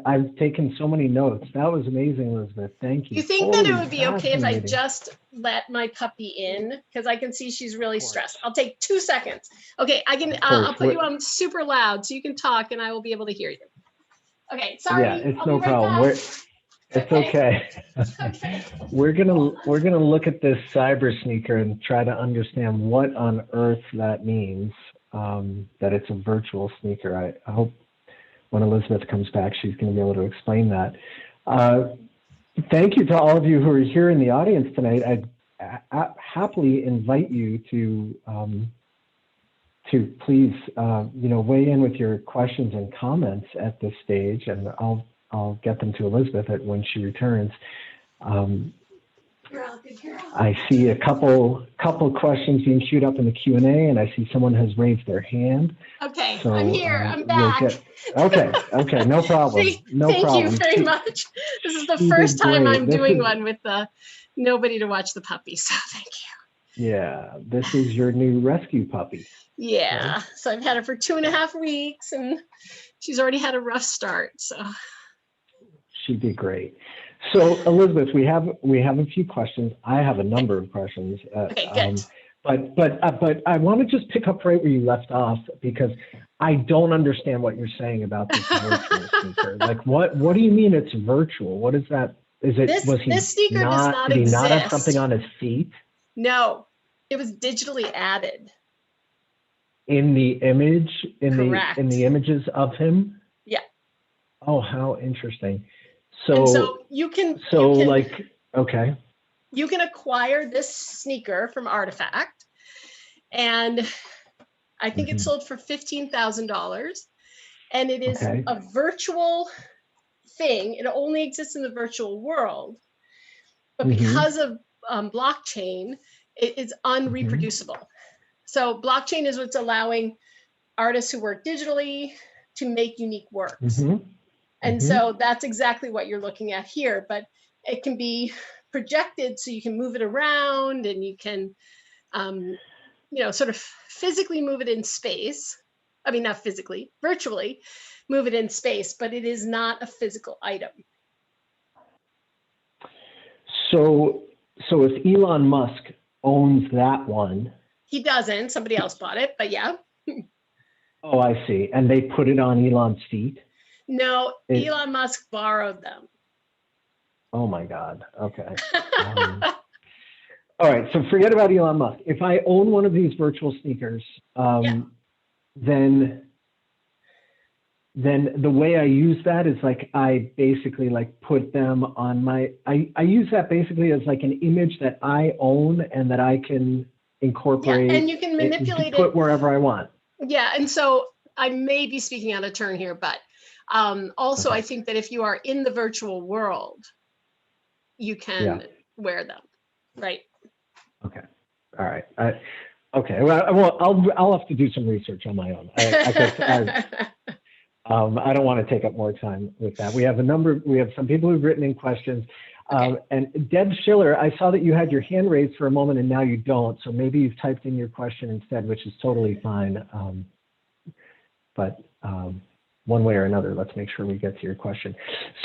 I've taken so many notes. That was amazing, Elizabeth. Thank you. You think that it would be okay if I just let my puppy in? Because I can see she's really stressed. I'll take 2 seconds. Okay, I can. I'll put you on super loud so you can talk and I will be able to hear you. Okay, sorry. Yeah, it's no problem. It's okay. Okay. We're gonna look at this cyber sneaker and try to understand what on earth that means. That it's a virtual sneaker. I hope when Elizabeth comes back, she's going to be able to explain that. Thank you to all of you who are here in the audience tonight. I'd happily invite you to please weigh in with your questions and comments at this stage, and I'll get them to Elizabeth when she returns. I see a couple questions being queued up in the Q&A, and I see someone has raised their hand. Okay, so, I'm here. I'm back. Okay, no problem. Thank you very much. This is the first time I'm doing one with nobody to watch the puppy, so thank you. Yeah, this is your new rescue puppy. Yeah, right? So I've had her for 2.5 weeks, and she's already had a rough start. So she did great. So Elizabeth, we have a few questions. I have a number of questions. Okay, good. But I want to just pick up right where you left off, because I don't understand what you're saying about this virtual sneaker. Like, what do you mean it's virtual? What is that? Is it this sneaker does not did he exist. not have something on his feet? No, it was digitally added. In the image, Correct. in the images of him? Yeah. Oh, how interesting. So you can okay. You can acquire this sneaker from Artifact, and I think it's sold for $15,000, and it is a virtual thing. It only exists in the virtual world, but because of blockchain, it is unreproducible. So blockchain is what's allowing artists who work digitally to make unique works. And so that's exactly what you're looking at here, but it can be projected so you can move it around, and you can, sort of physically move it in space. I mean, not physically, virtually move it in space, but it is not a physical item. So if Elon Musk owns that one. He doesn't, somebody else bought it, but yeah. Oh, I see. And they put it on Elon's feet? No, Elon Musk borrowed them. Oh my God. Okay. All right. So forget about Elon Musk. If I own one of these virtual sneakers, then the way I use that is like, I basically like put them on I use that basically as like an image that I own and that I can incorporate. Yeah, and you can manipulate put wherever I want. Yeah. And so I may be speaking out of turn here, but also I think that if you are in the virtual world, you can wear them, right? Okay. All right. Okay. Well, I'll have to do some research on my own. I don't want to take up more time with that. We have some people who've written in questions. And Deb Schiller, I saw that you had your hand raised for a moment and now you don't. So maybe you've typed in your question instead, which is totally fine. But one way or another, let's make sure we get to your question.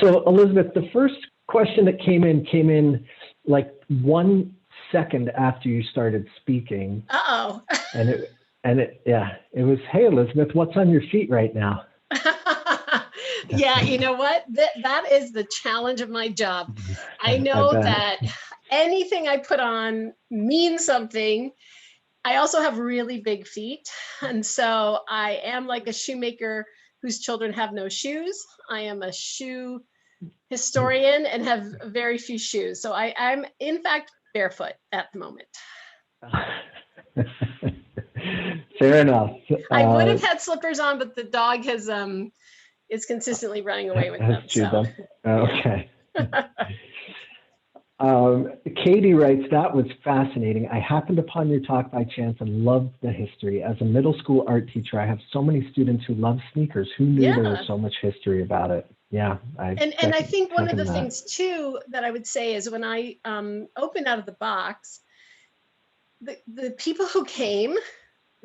So Elizabeth, the first question that came in like 1 second after you started speaking. Uh-oh. It was, hey, Elizabeth, what's on your feet right now? Yeah, you know what? That is the challenge of my job. I know that anything I put on means something. I also have really big feet. And so I am like a shoemaker whose children have no shoes. I am a shoe historian and have very few shoes. So I'm in fact barefoot at the moment. Fair enough. I would have had slippers on, but the dog has is consistently running away with them. So. Okay. Katie writes, that was fascinating. I happened upon your talk by chance and loved the history. As a middle school art teacher, I have so many students who love sneakers. Who knew there was so much history about it? Yeah. And I think one of the things too that I would say is when I opened out of the box, the people who came,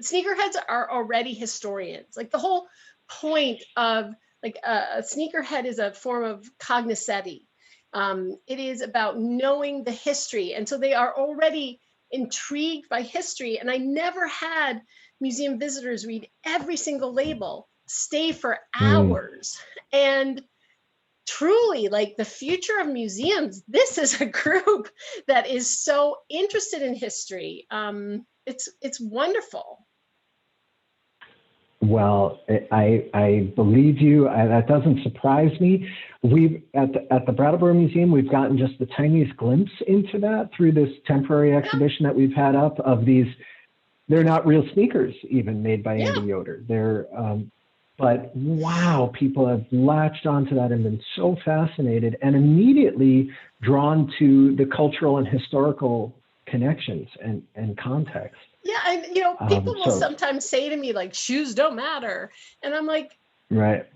sneakerheads are already historians. Like the whole point of like a sneakerhead is a form of cognoscenti. It is about knowing the history. And so they are already intrigued by history. And I never had museum visitors read every single label, stay for hours. And truly, like the future of museums, this is a group that is so interested in history. It's wonderful. Well, I believe you. That doesn't surprise me. We've at the Brattleboro Museum, we've gotten just the tiniest glimpse into that through this temporary exhibition that we've had up of these. They're not real sneakers, even made by Andy Yoder. They're, but wow, people have latched onto that and been so fascinated and immediately drawn to the cultural and historical connections and context. Yeah, and people will sometimes say to me like, shoes don't matter, and I'm like, right.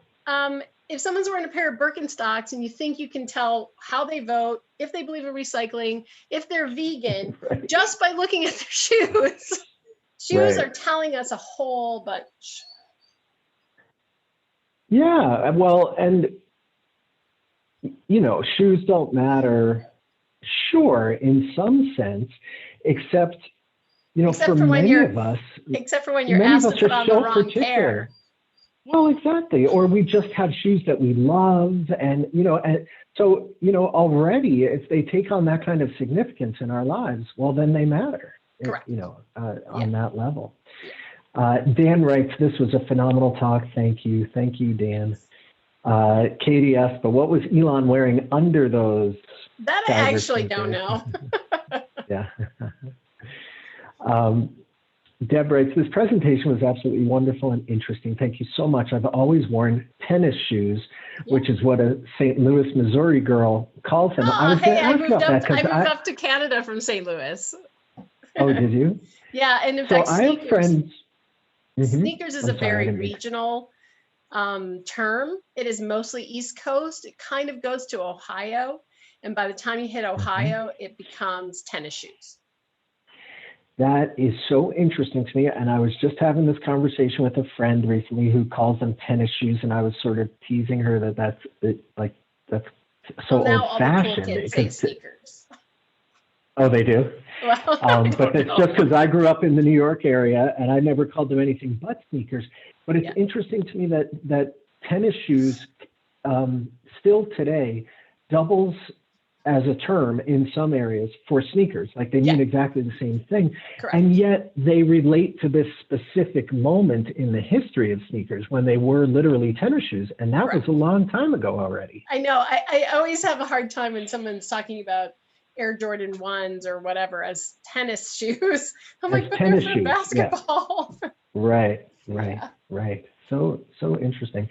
If someone's wearing a pair of Birkenstocks and you think you can tell how they vote, if they believe in recycling, if they're vegan, just by looking at their shoes, shoes are telling us a whole bunch. Yeah, well, and shoes don't matter, sure, in some sense, except. Except for when you're asked to put on the wrong pair. Well, exactly. Or we just have shoes that we love. And so, already if they take on that kind of significance in our lives, well, then they matter, on that level. Dan writes, this was a phenomenal talk. Thank you. Thank you, Dan. Katie asked, but what was Elon wearing under those? That I actually don't know. Yeah. Deb writes, this presentation was absolutely wonderful and interesting. Thank you so much. I've always worn tennis shoes, which is what a St. Louis, Missouri girl calls them. I moved up to Canada from St. Louis. Oh, did you? Yeah, and in fact, I have friends. Sneakers is a very regional term. It is mostly East Coast. It kind of goes to Ohio. And by the time you hit Ohio, it becomes tennis shoes. That is so interesting to me. And I was just having this conversation with a friend recently who calls them tennis shoes. And I was sort of teasing her that's so old fashioned. Cool kids say sneakers. Oh, they do? Well, but it's just because I grew up in the New York area and I never called them anything but sneakers. But it's interesting to me that tennis shoes still today doubles as a term in some areas for sneakers. Like they mean exactly the same thing. Correct. And yet they relate to this specific moment in the history of sneakers when they were literally tennis shoes. And that was a long time ago already. I know. I always have a hard time when someone's talking about Air Jordan 1s or whatever as tennis shoes. I'm like, but they're for basketball. Right. So interesting.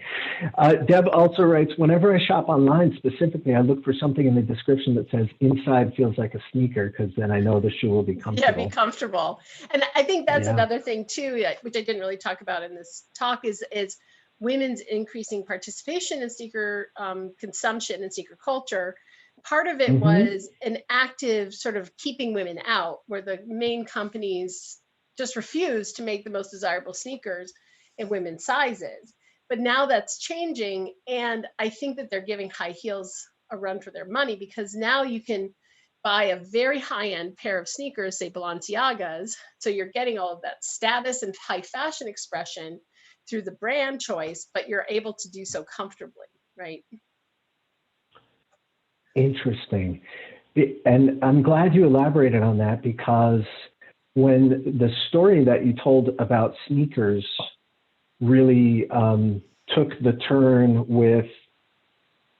Deb also writes, whenever I shop online specifically, I look for something in the description that says inside feels like a sneaker, because then I know the shoe will be comfortable. Yeah, be comfortable. And I think that's another thing too, which I didn't really talk about in this talk, is women's increasing participation in sneaker consumption and sneaker culture, part of it was an active sort of keeping women out, where the main companies just refused to make the most desirable sneakers in women's sizes. But now that's changing. And I think that they're giving high heels a run for their money, because now you can buy a very high-end pair of sneakers, say Balenciagas. So you're getting all of that status and high fashion expression through the brand choice, but you're able to do so comfortably, right? Interesting. And I'm glad you elaborated on that, because when the story that you told about sneakers really took the turn with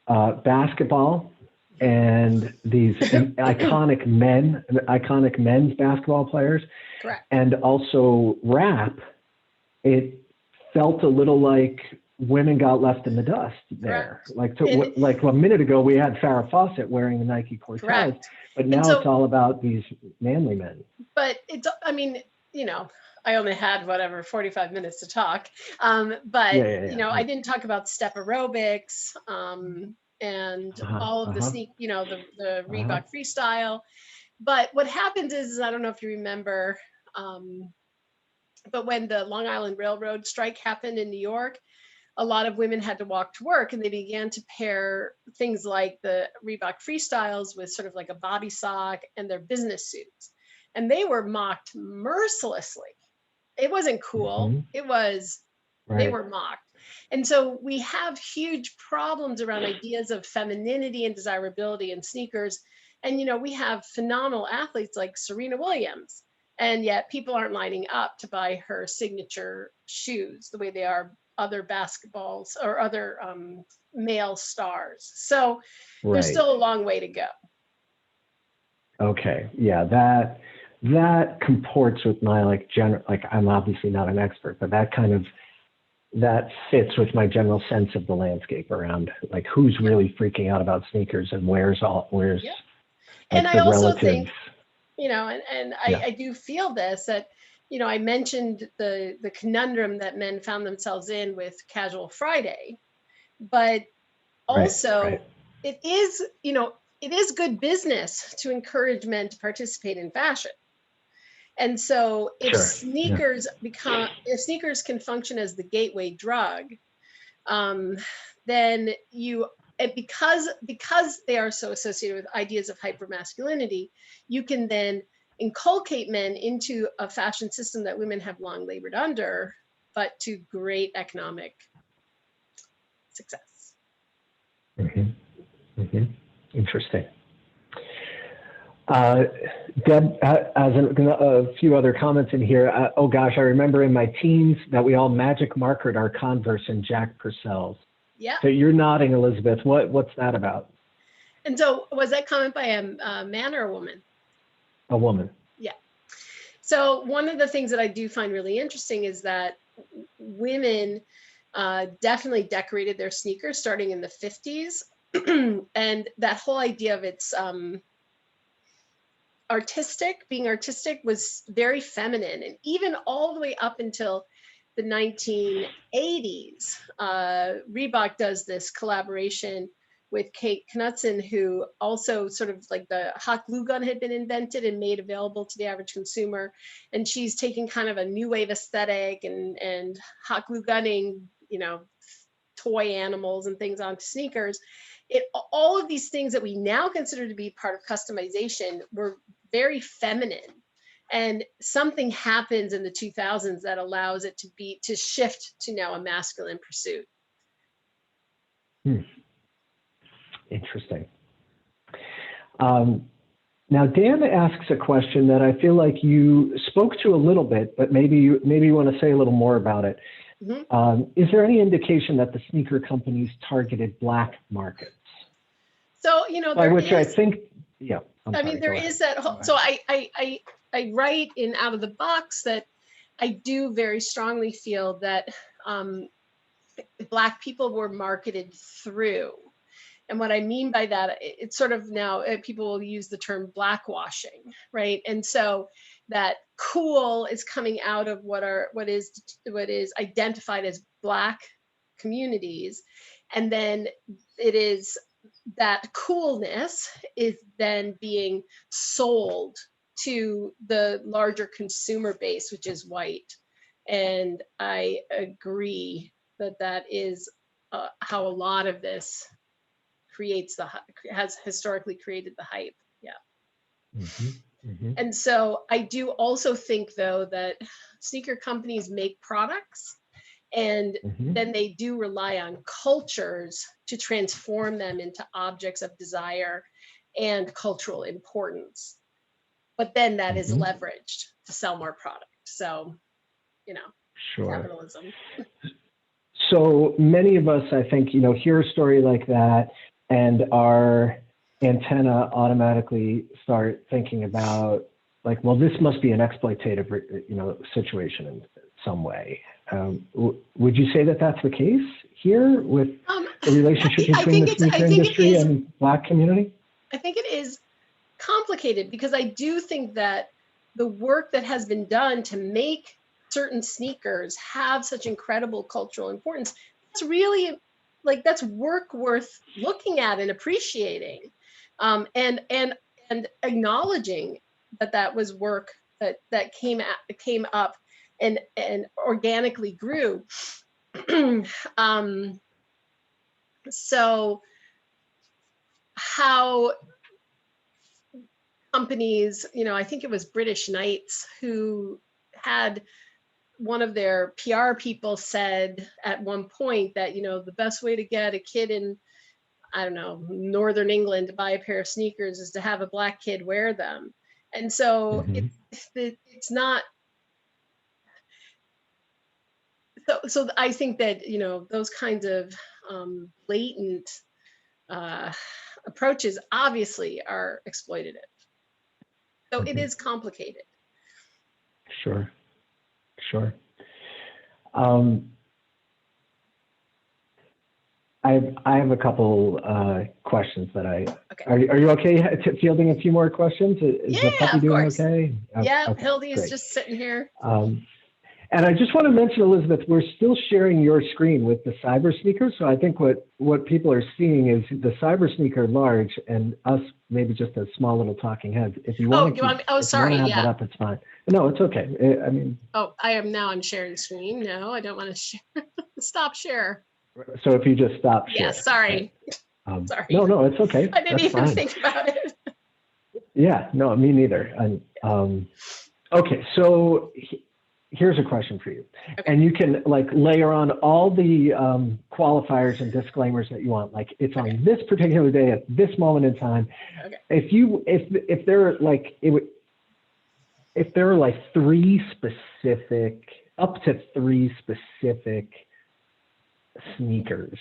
basketball and these iconic men's basketball players, correct, and also rap, it felt a little like women got left in the dust there. Like a minute ago, we had Farrah Fawcett wearing the Nike Cortez, correct. But now it's all about these manly men. But it's, I mean, I only had 45 minutes to talk. But I didn't talk about step aerobics and all of the sneak, the Reebok freestyle. But what happens is, I don't know if you remember, but when the Long Island Railroad strike happened in New York, a lot of women had to walk to work, and they began to pair things like the Reebok freestyles with sort of like a bobby sock and their business suits. And they were mocked mercilessly. It wasn't cool. It was, they were mocked. And so we have huge problems around ideas of femininity and desirability in sneakers. And, we have phenomenal athletes like Serena Williams, and yet people aren't lining up to buy her signature shoes the way they are other basketballs or other male stars. So there's still a long way to go. Okay. Yeah. That comports with my I'm obviously not an expert, but that fits with my general sense of the landscape around like who's really freaking out about sneakers and where's and I also think, I do feel this, that, I mentioned the conundrum that men found themselves in with Casual Friday, but also it is, it is good business to encourage men to participate in fashion. And so if sneakers can function as the gateway drug, then because they are so associated with ideas of hypermasculinity, you can then inculcate men into a fashion system that women have long labored under, but to great economic success. Interesting. Deb has a few other comments in here. Oh gosh, I remember in my teens that we all magic markered our Converse and Jack Purcells. Yeah. So you're nodding, Elizabeth. What's that about? And so was that comment by a man or a woman? A woman. Yeah. So one of the things that I do find really interesting is that women definitely decorated their sneakers starting in the 50s. And that whole idea of its being artistic was very feminine. And even all the way up until the 1980s, Reebok does this collaboration with Kate Knudsen, who also sort of like the hot glue gun had been invented and made available to the average consumer. And she's taking kind of a new wave aesthetic and hot glue gunning, toy animals and things onto sneakers. All of these things that we now consider to be part of customization were very feminine. And something happens in the 2000s that allows it to shift to now a masculine pursuit. Interesting. Now, Dan asks a question that I feel like you spoke to a little bit, but maybe you want to say a little more about it. Is there any indication that the sneaker companies targeted Black markets? So, there is that whole, so I write in Out of the Box that I do very strongly feel that Black people were marketed through. And what I mean by that, it's sort of now people will use the term blackwashing, right? And so that cool is coming out of what is identified as Black communities. And then it is that coolness is then being sold to the larger consumer base, which is white. And I agree that that is how a lot of this has historically created the hype. Yeah. Mm-hmm. Mm-hmm. And so I do also think, though, that sneaker companies make products, and then they do rely on cultures to transform them into objects of desire and cultural importance. But then that is leveraged to sell more product. So, Sure. capitalism. So many of us, I think, hear a story like that, and our antenna automatically start thinking about, like, well, this must be an exploitative, situation in some way. Would you say that that's the case here with the relationship between the sneaker industry and Black community? I think it is complicated, because I do think that the work that has been done to make certain sneakers have such incredible cultural importance, it's really, like, that's work worth looking at and appreciating, and acknowledging that was work that came up and organically grew. So how companies, I think it was British Knights who had one of their PR people said at one point that, the best way to get a kid in, I don't know, Northern England to buy a pair of sneakers is to have a Black kid wear them. And so it's not, so I think that, those kinds of blatant approaches obviously are exploitative. So it is complicated. Sure. I have a couple questions that okay. Are you okay fielding a few more questions? Is the puppy doing okay? Yeah, okay, Hildy is great. just sitting here. And I just want to mention, Elizabeth, we're still sharing your screen with the cyber sneaker. So I think what people are seeing is the cyber sneaker large, and us maybe just a small little talking heads. If you want to have that up, it's fine. No, it's okay. I mean. Oh, I'm sharing screen. No, I don't want to share. Stop share. So if you just stop share. Yeah, sorry. Sorry. No, it's okay. I didn't even think about it. Yeah, no, me neither. Okay, so here's a question for you. Okay. And you can layer on all the qualifiers and disclaimers that you want. Like, it's on this particular day at this moment in time. Okay. If there are up to three specific sneakers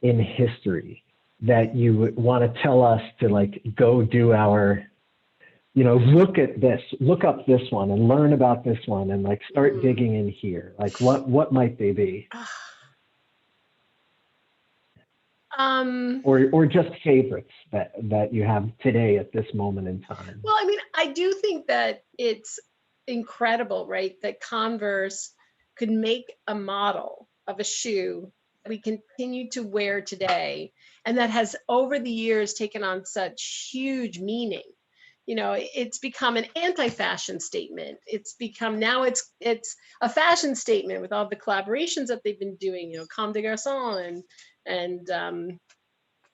in history that you would want to tell us to go do our, look up this one and learn about this one and start digging in here. What might they be? Or just favorites that you have today at this moment in time. Well, I mean, I do think that it's incredible, right? That Converse could make a model of a shoe that we continue to wear today, and that has over the years taken on such huge meaning. It's become an anti-fashion statement. It's become, now it's a fashion statement with all the collaborations that they've been doing, Comme des Garçons and I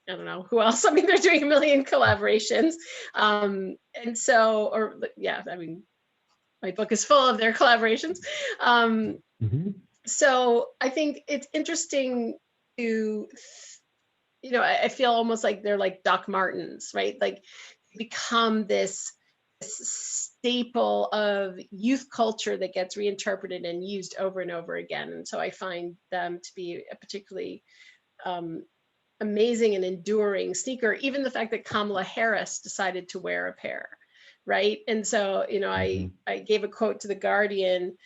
don't know who else. I mean, they're doing a million collaborations. And so, I mean, my book is full of their collaborations. So I think it's interesting to, I feel almost like they're like Doc Martens, right? Like, become this staple of youth culture that gets reinterpreted and used over and over again. And so I find them to be a particularly amazing and enduring sneaker. Even the fact that Kamala Harris decided to wear a pair, right? And so, I gave a quote to The Guardian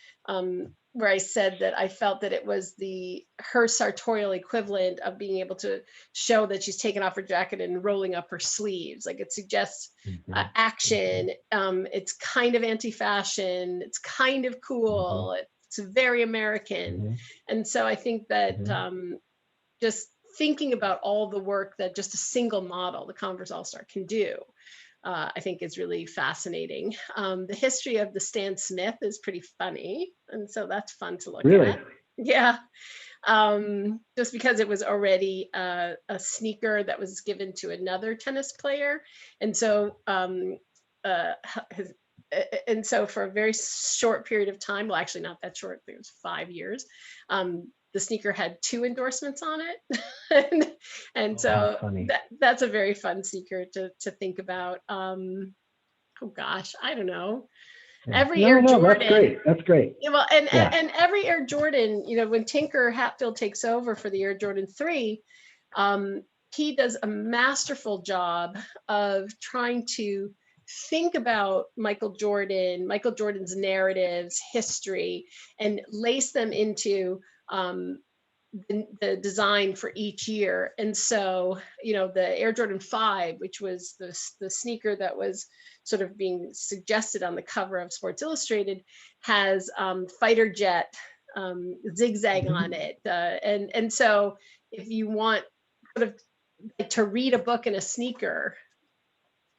where I said that I felt that it was her sartorial equivalent of being able to show that she's taken off her jacket and rolling up her sleeves. Like, it suggests action. It's kind of anti-fashion. It's kind of cool. It's very American. And so I think that just thinking about all the work that just a single model, the Converse All-Star, can do, I think is really fascinating. The history of the Stan Smith is pretty funny, and so that's fun to look at. Yeah. Just because it was already a sneaker that was given to another tennis player. And so, for a very short period of time, well, actually not that short, it was 5 years, the sneaker had 2 endorsements on it. and so that's a very fun sneaker to think about. Oh gosh, I don't know. Every Air Jordan. That's great. Well, and every Air Jordan, when Tinker Hatfield takes over for the Air Jordan 3, he does a masterful job of trying to think about Michael Jordan's narratives, history, and lace them into the design for each year. And so, the Air Jordan 5, which was the sneaker that was sort of being suggested on the cover of Sports Illustrated, has fighter jet zigzag on it. And so if you want sort of to read a book in a sneaker,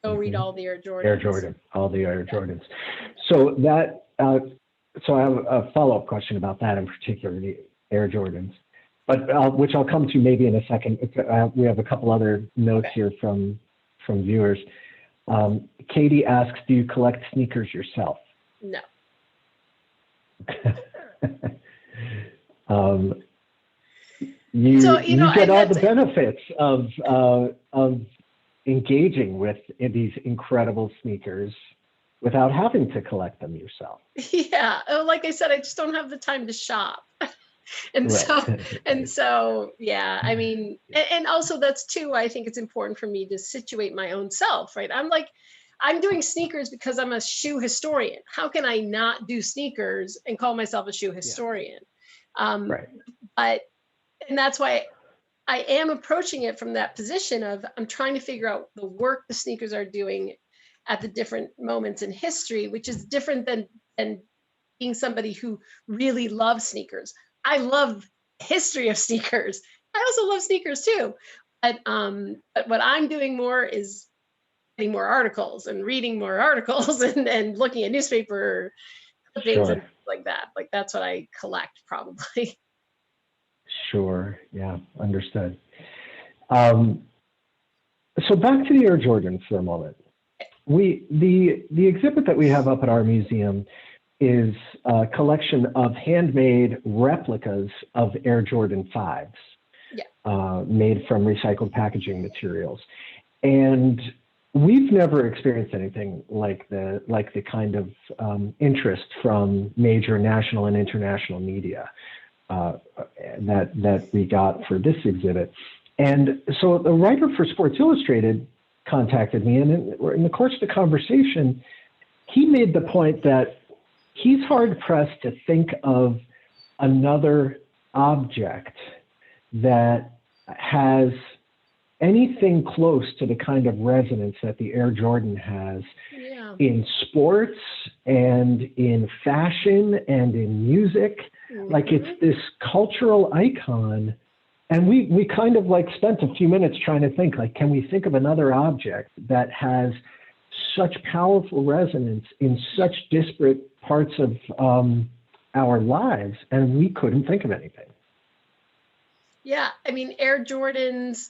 go read all the Air Jordans. All the Air Jordans. So that, so I have a follow-up question about that in particular, the Air Jordans, but which I'll come to maybe in a second. We have a couple other notes here from viewers. Katie asks, do you collect sneakers yourself? No. You get all the benefits of engaging with these incredible sneakers without having to collect them yourself. Yeah, like I said, I just don't have the time to shop. And so, yeah, I mean, and also that's too, I think it's important for me to situate my own self, right? I'm doing sneakers because I'm a shoe historian. How can I not do sneakers and call myself a shoe historian? But, and that's why I am approaching it from that position of, I'm trying to figure out the work the sneakers are doing at the different moments in history, which is different than being somebody who really loves sneakers. I love history of sneakers. I also love sneakers too. But what I'm doing more is getting more articles and reading more articles and looking at newspaper clippings and things like that. Like that's what I collect probably. Sure. Yeah. Understood. So back to the Air Jordan for a moment. The exhibit that we have up at our museum is a collection of handmade replicas of Air Jordan 5s, made from recycled packaging materials. And we've never experienced anything like the kind of interest from major national and international media that we got for this exhibit. And so the writer for Sports Illustrated contacted me, and in the course of the conversation, he made the point that he's hard-pressed to think of another object that has anything close to the kind of resonance that the Air Jordan has in sports and in fashion and in music. Like it's this cultural icon. And we kind of like spent a few minutes trying to think, like, can we think of another object that has such powerful resonance in such disparate parts of our lives? And we couldn't think of anything. Yeah, I mean, Air Jordans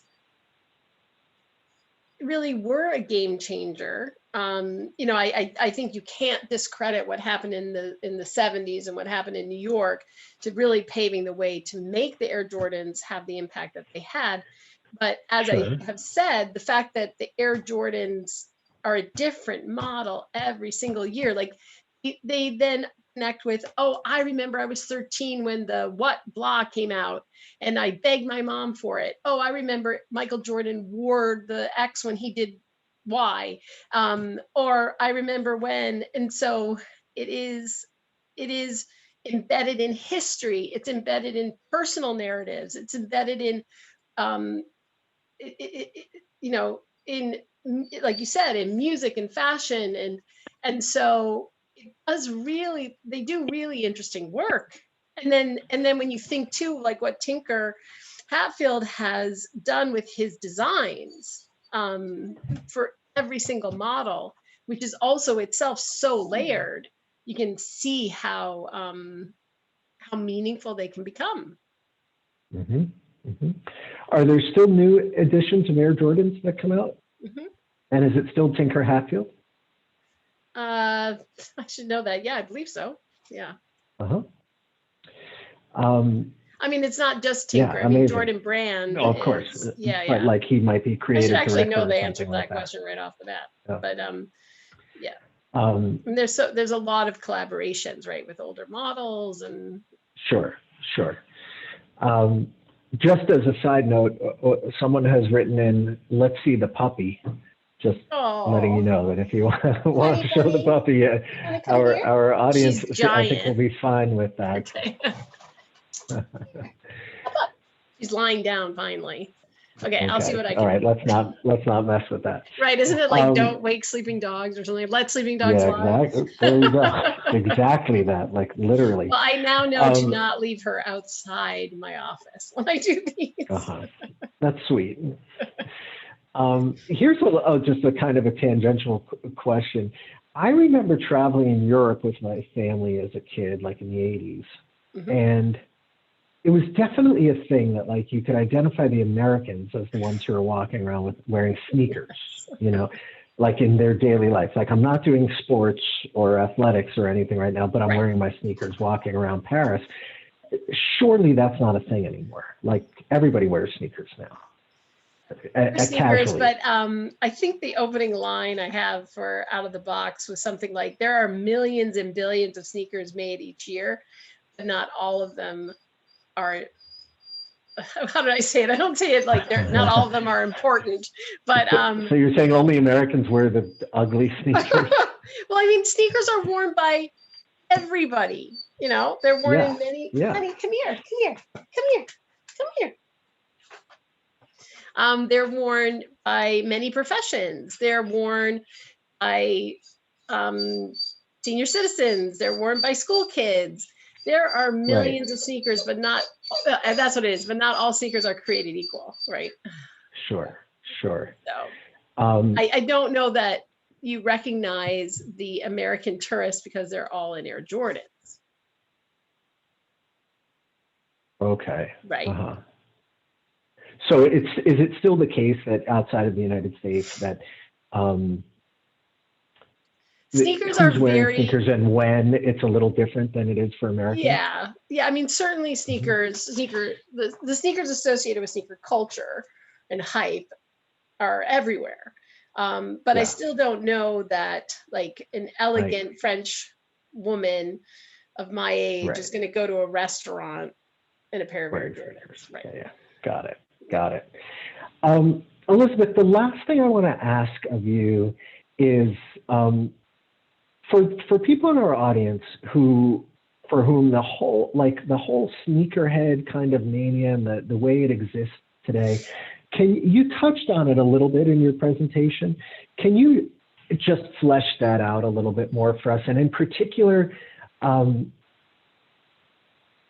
really were a game changer. I think you can't discredit what happened in the 70s and what happened in New York to really paving the way to make the Air Jordans have the impact that they had. But as I have said, the fact that the Air Jordans are a different model every single year, like they then connect with, oh, I remember I was 13 when the blah came out and I begged my mom for it. Oh, I remember Michael Jordan wore the X when he did Y, or I remember when. And so it is embedded in history. It's embedded in personal narratives. It's embedded in, in, like you said, in music and fashion. And so they do really interesting work. And then when you think too, like what Tinker Hatfield has done with his designs for every single model, which is also itself so layered, you can see how meaningful they can become. Mm-hmm. Mm-hmm. Are there still new editions of Air Jordans that come out? Mm-hmm. And is it still Tinker Hatfield? I should know that. Yeah, I believe so. Yeah. Uh-huh. I mean, it's not just Tinker. Yeah, I mean, amazing. Jordan Brand. No, of course. Is, yeah, but yeah. like he might be I creative should actually director know or the something answer to like that question right off the bat. Yeah. But yeah. And there's a lot of collaborations, right, with older models and. Sure. Just as a side note, someone has written in, "Let's see the puppy." Just letting you know that if you want to show the puppy, our audience, I think, will be fine with that. Okay. She's lying down finally. Okay, I'll see what I can. All right, let's not mess with that. Right, isn't it like don't wake sleeping dogs or something? Let sleeping dogs lie. Exactly. There you go. Exactly that, like literally. Well, I now know to not leave her outside my office when I do these. That's sweet. Here's just a kind of a tangential question. I remember traveling in Europe with my family as a kid, like in the 80s. Mm-hmm. And it was definitely a thing that like you could identify the Americans as the ones who are walking around with wearing sneakers, like in their daily life. Like I'm not doing sports or athletics or anything right now, but I'm wearing my sneakers walking around Paris. Surely that's not a thing anymore. Like everybody wears sneakers now. Sneakers, but I think the opening line I have for Out of the Box was something like, there are millions and billions of sneakers made each year, but not all of them are, how did I say it? I don't say it like not all of them are important, but so you're saying only Americans wear the ugly sneakers? Well, I mean, sneakers are worn by everybody, they're worn in many. Honey, come here. They're worn by many professions. They're worn by senior citizens. They're worn by school kids. There are millions of sneakers, but not, that's what it is, but not all sneakers are created equal, right? Sure. So I don't know that you recognize the American tourist because they're all in Air Jordans. Okay. Right. Uh-huh. So is it still the case that outside of the United States that sneakers who's are wearing sneakers and when it's a little different than it is for Americans? Yeah. I mean, certainly sneakers, the sneakers associated with sneaker culture and hype are everywhere. But I still don't know that like an elegant French woman of my age is going to go to a restaurant in a pair of Air Jordans. Right. Yeah. Got it. Elizabeth, the last thing I want to ask of you is for people in our audience for whom the whole sneakerhead kind of mania and the way it exists today, you touched on it a little bit in your presentation. Can you just flesh that out a little bit more for us? And in particular,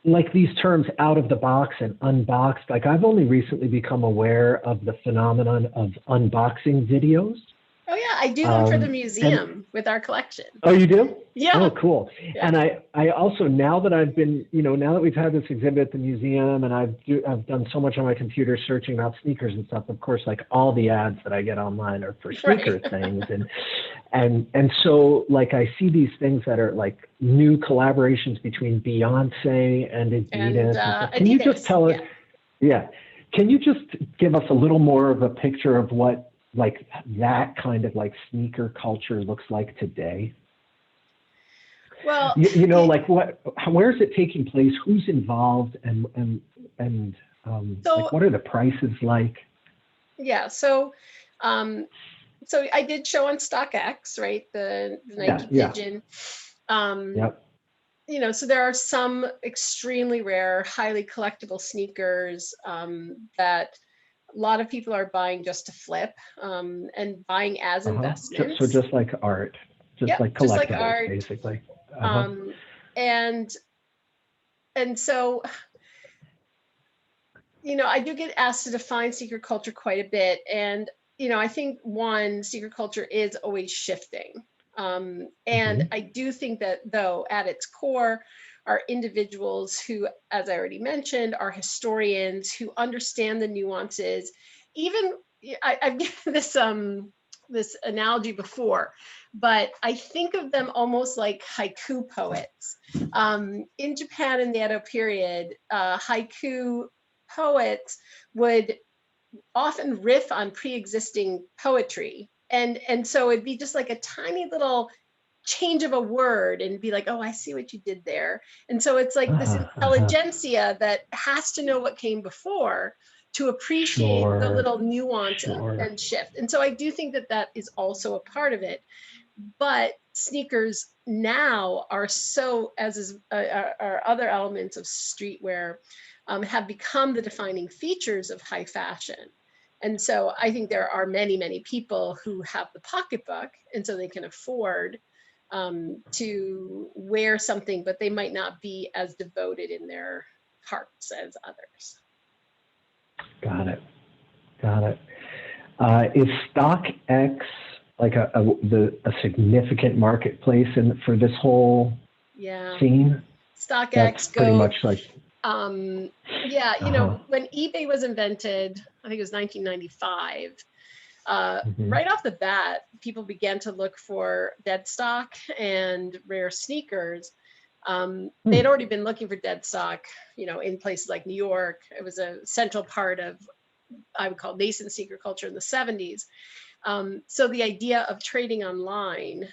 like these terms out of the box and unboxed, like I've only recently become aware of the phenomenon of unboxing videos. Oh yeah, I do them for the museum with our collection. Oh, you do? Yeah. Oh, cool. Yeah. And I also, now that I've been, now that we've had this exhibit at the museum and I've done so much on my computer searching about sneakers and stuff, of course, like all the ads that I get online are for sneaker things. And so like I see these things that are like new collaborations between Beyonce and Adidas. Can you just tell us? Yeah. Can you just give us a little more of a picture of what like that kind of like sneaker culture looks like today? Well, like where is it taking place? Who's involved and like what are the prices like? Yeah. So I did show on StockX, right? The Nike Pigeon. So there are some extremely rare, highly collectible sneakers that a lot of people are buying just to flip and buying as investments. So just like art. just like just like collectibles, art. basically. And so, you know, I do get asked to define sneaker culture quite a bit. And, you know, I think one, sneaker culture is always shifting. And I do think that, though, at its core are individuals who, as I already mentioned, are historians who understand the nuances. Even I've given this analogy before, but I think of them almost like haiku poets. In Japan in the Edo period, haiku poets would often riff on pre-existing poetry. And so it'd be just like a tiny little change of a word and be like, oh, I see what you did there. And so it's like this intelligentsia that has to know what came before to appreciate the little nuance and shift. And so I do think that that is also a part of it. But sneakers now are so, as is are other elements of streetwear, have become the defining features of high fashion. And so I think there are many, many people who have the pocketbook, and so they can afford to wear something, but they might not be as devoted in their hearts as others. Got it. Got it. Is StockX like a significant marketplace for this whole scene? StockX That's pretty much like. You know, when eBay was invented, I think it was 1995. Right off the bat, people began to look for dead stock and rare sneakers. They had already been looking for dead stock, you know, in places like New York. It was a central part of, I would call, nascent sneaker culture in the 70s. So the idea of trading online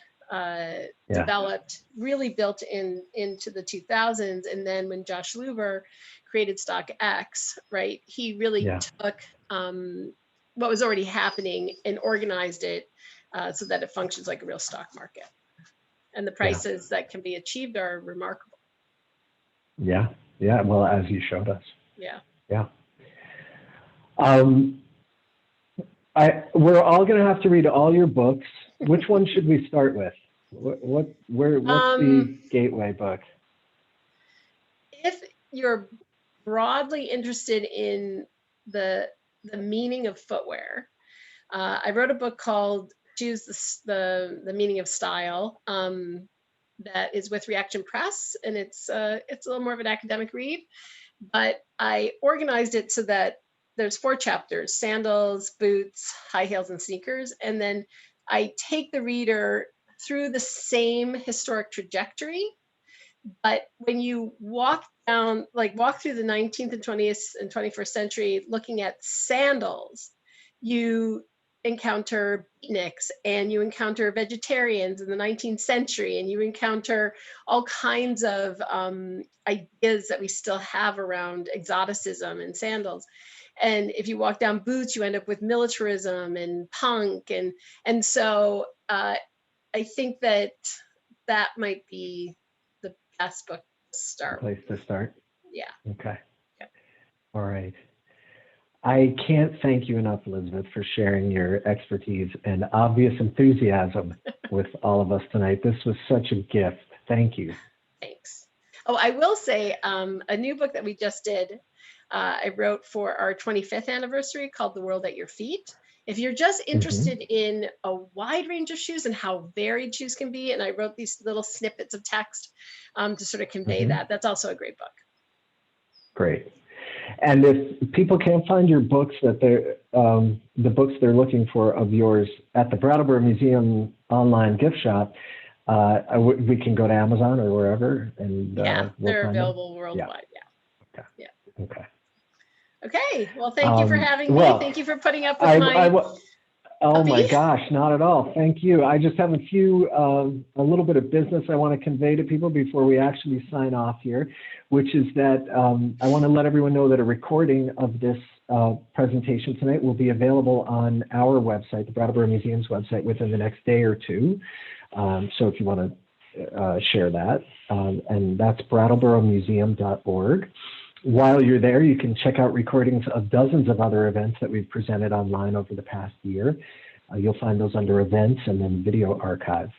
developed, really built into the 2000s. And then when Josh Luber created StockX, right, he really took what was already happening and organized it so that it functions like a real stock market. And the prices that can be achieved are remarkable. Yeah. Well, as you showed us. Yeah. We're all going to have to read all your books. Which one should we start with? What's the gateway book? If you're broadly interested in the meaning of footwear, I wrote a book called Choose the Meaning of Style that is with Reaction Press, and it's a little more of an academic read, but I organized it so that there's 4 chapters: sandals, boots, high heels, and sneakers. And then I take the reader through the same historic trajectory. But when you walk through the 19th and 20th and 21st century, looking at sandals, you encounter beatniks, and you encounter vegetarians in the 19th century, and you encounter all kinds of ideas that we still have around exoticism and sandals. And if you walk down boots, you end up with militarism and punk. And so I think that might be the best book to start. Place to start? Yeah. Okay. All right. I can't thank you enough, Elizabeth, for sharing your expertise and obvious enthusiasm with all of us tonight. This was such a gift. Thank you. Thanks. Oh, I will say a new book that we just did, I wrote for our 25th anniversary, called The World at Your Feet. If you're just interested in a wide range of shoes and how varied shoes can be, and I wrote these little snippets of text to sort of convey that, that's also a great book. Great. And if people can't find your books, that they're the books they're looking for of yours at the Brattleboro Museum online gift shop, we can go to Amazon or wherever, and they're available worldwide. Okay. Okay. Well, thank you for having me. Thank you for putting up with oh my gosh, not at all. Thank you. I just have a little bit of business I want to convey to people before we actually sign off here, which is that I want to let everyone know that a recording of this presentation tonight will be available on our website, the Brattleboro Museum's website, within the next day or two. So if you want to share that, and that's brattleboromuseum.org. While you're there, you can check out recordings of dozens of other events that we've presented online over the past year. You'll find those under events and then video archive.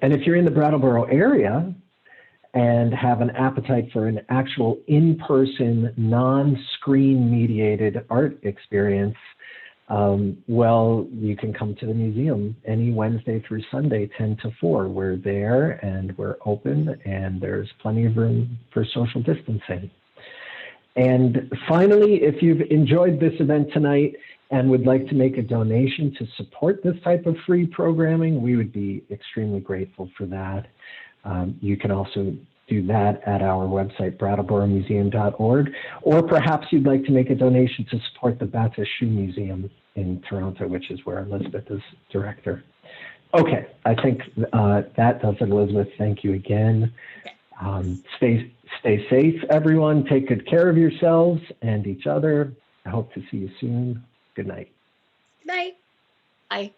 And if you're in the Brattleboro area and have an appetite for an actual in-person, non-screen mediated art experience, well, you can come to the museum any Wednesday through Sunday, 10 to 4. We're there and we're open and there's plenty of room for social distancing. And finally, if you've enjoyed this event tonight and would like to make a donation to support this type of free programming, we would be extremely grateful for that. You can also do that at our website, brattleboromuseum.org, or perhaps you'd like to make a donation to support the Bata Shoe Museum in Toronto, which is where Elizabeth is director. Okay, I think that does it, Elizabeth. Thank you again. Stay safe, everyone. Take good care of yourselves and each other. I hope to see you soon. Good night. Good night. Bye.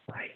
Bye.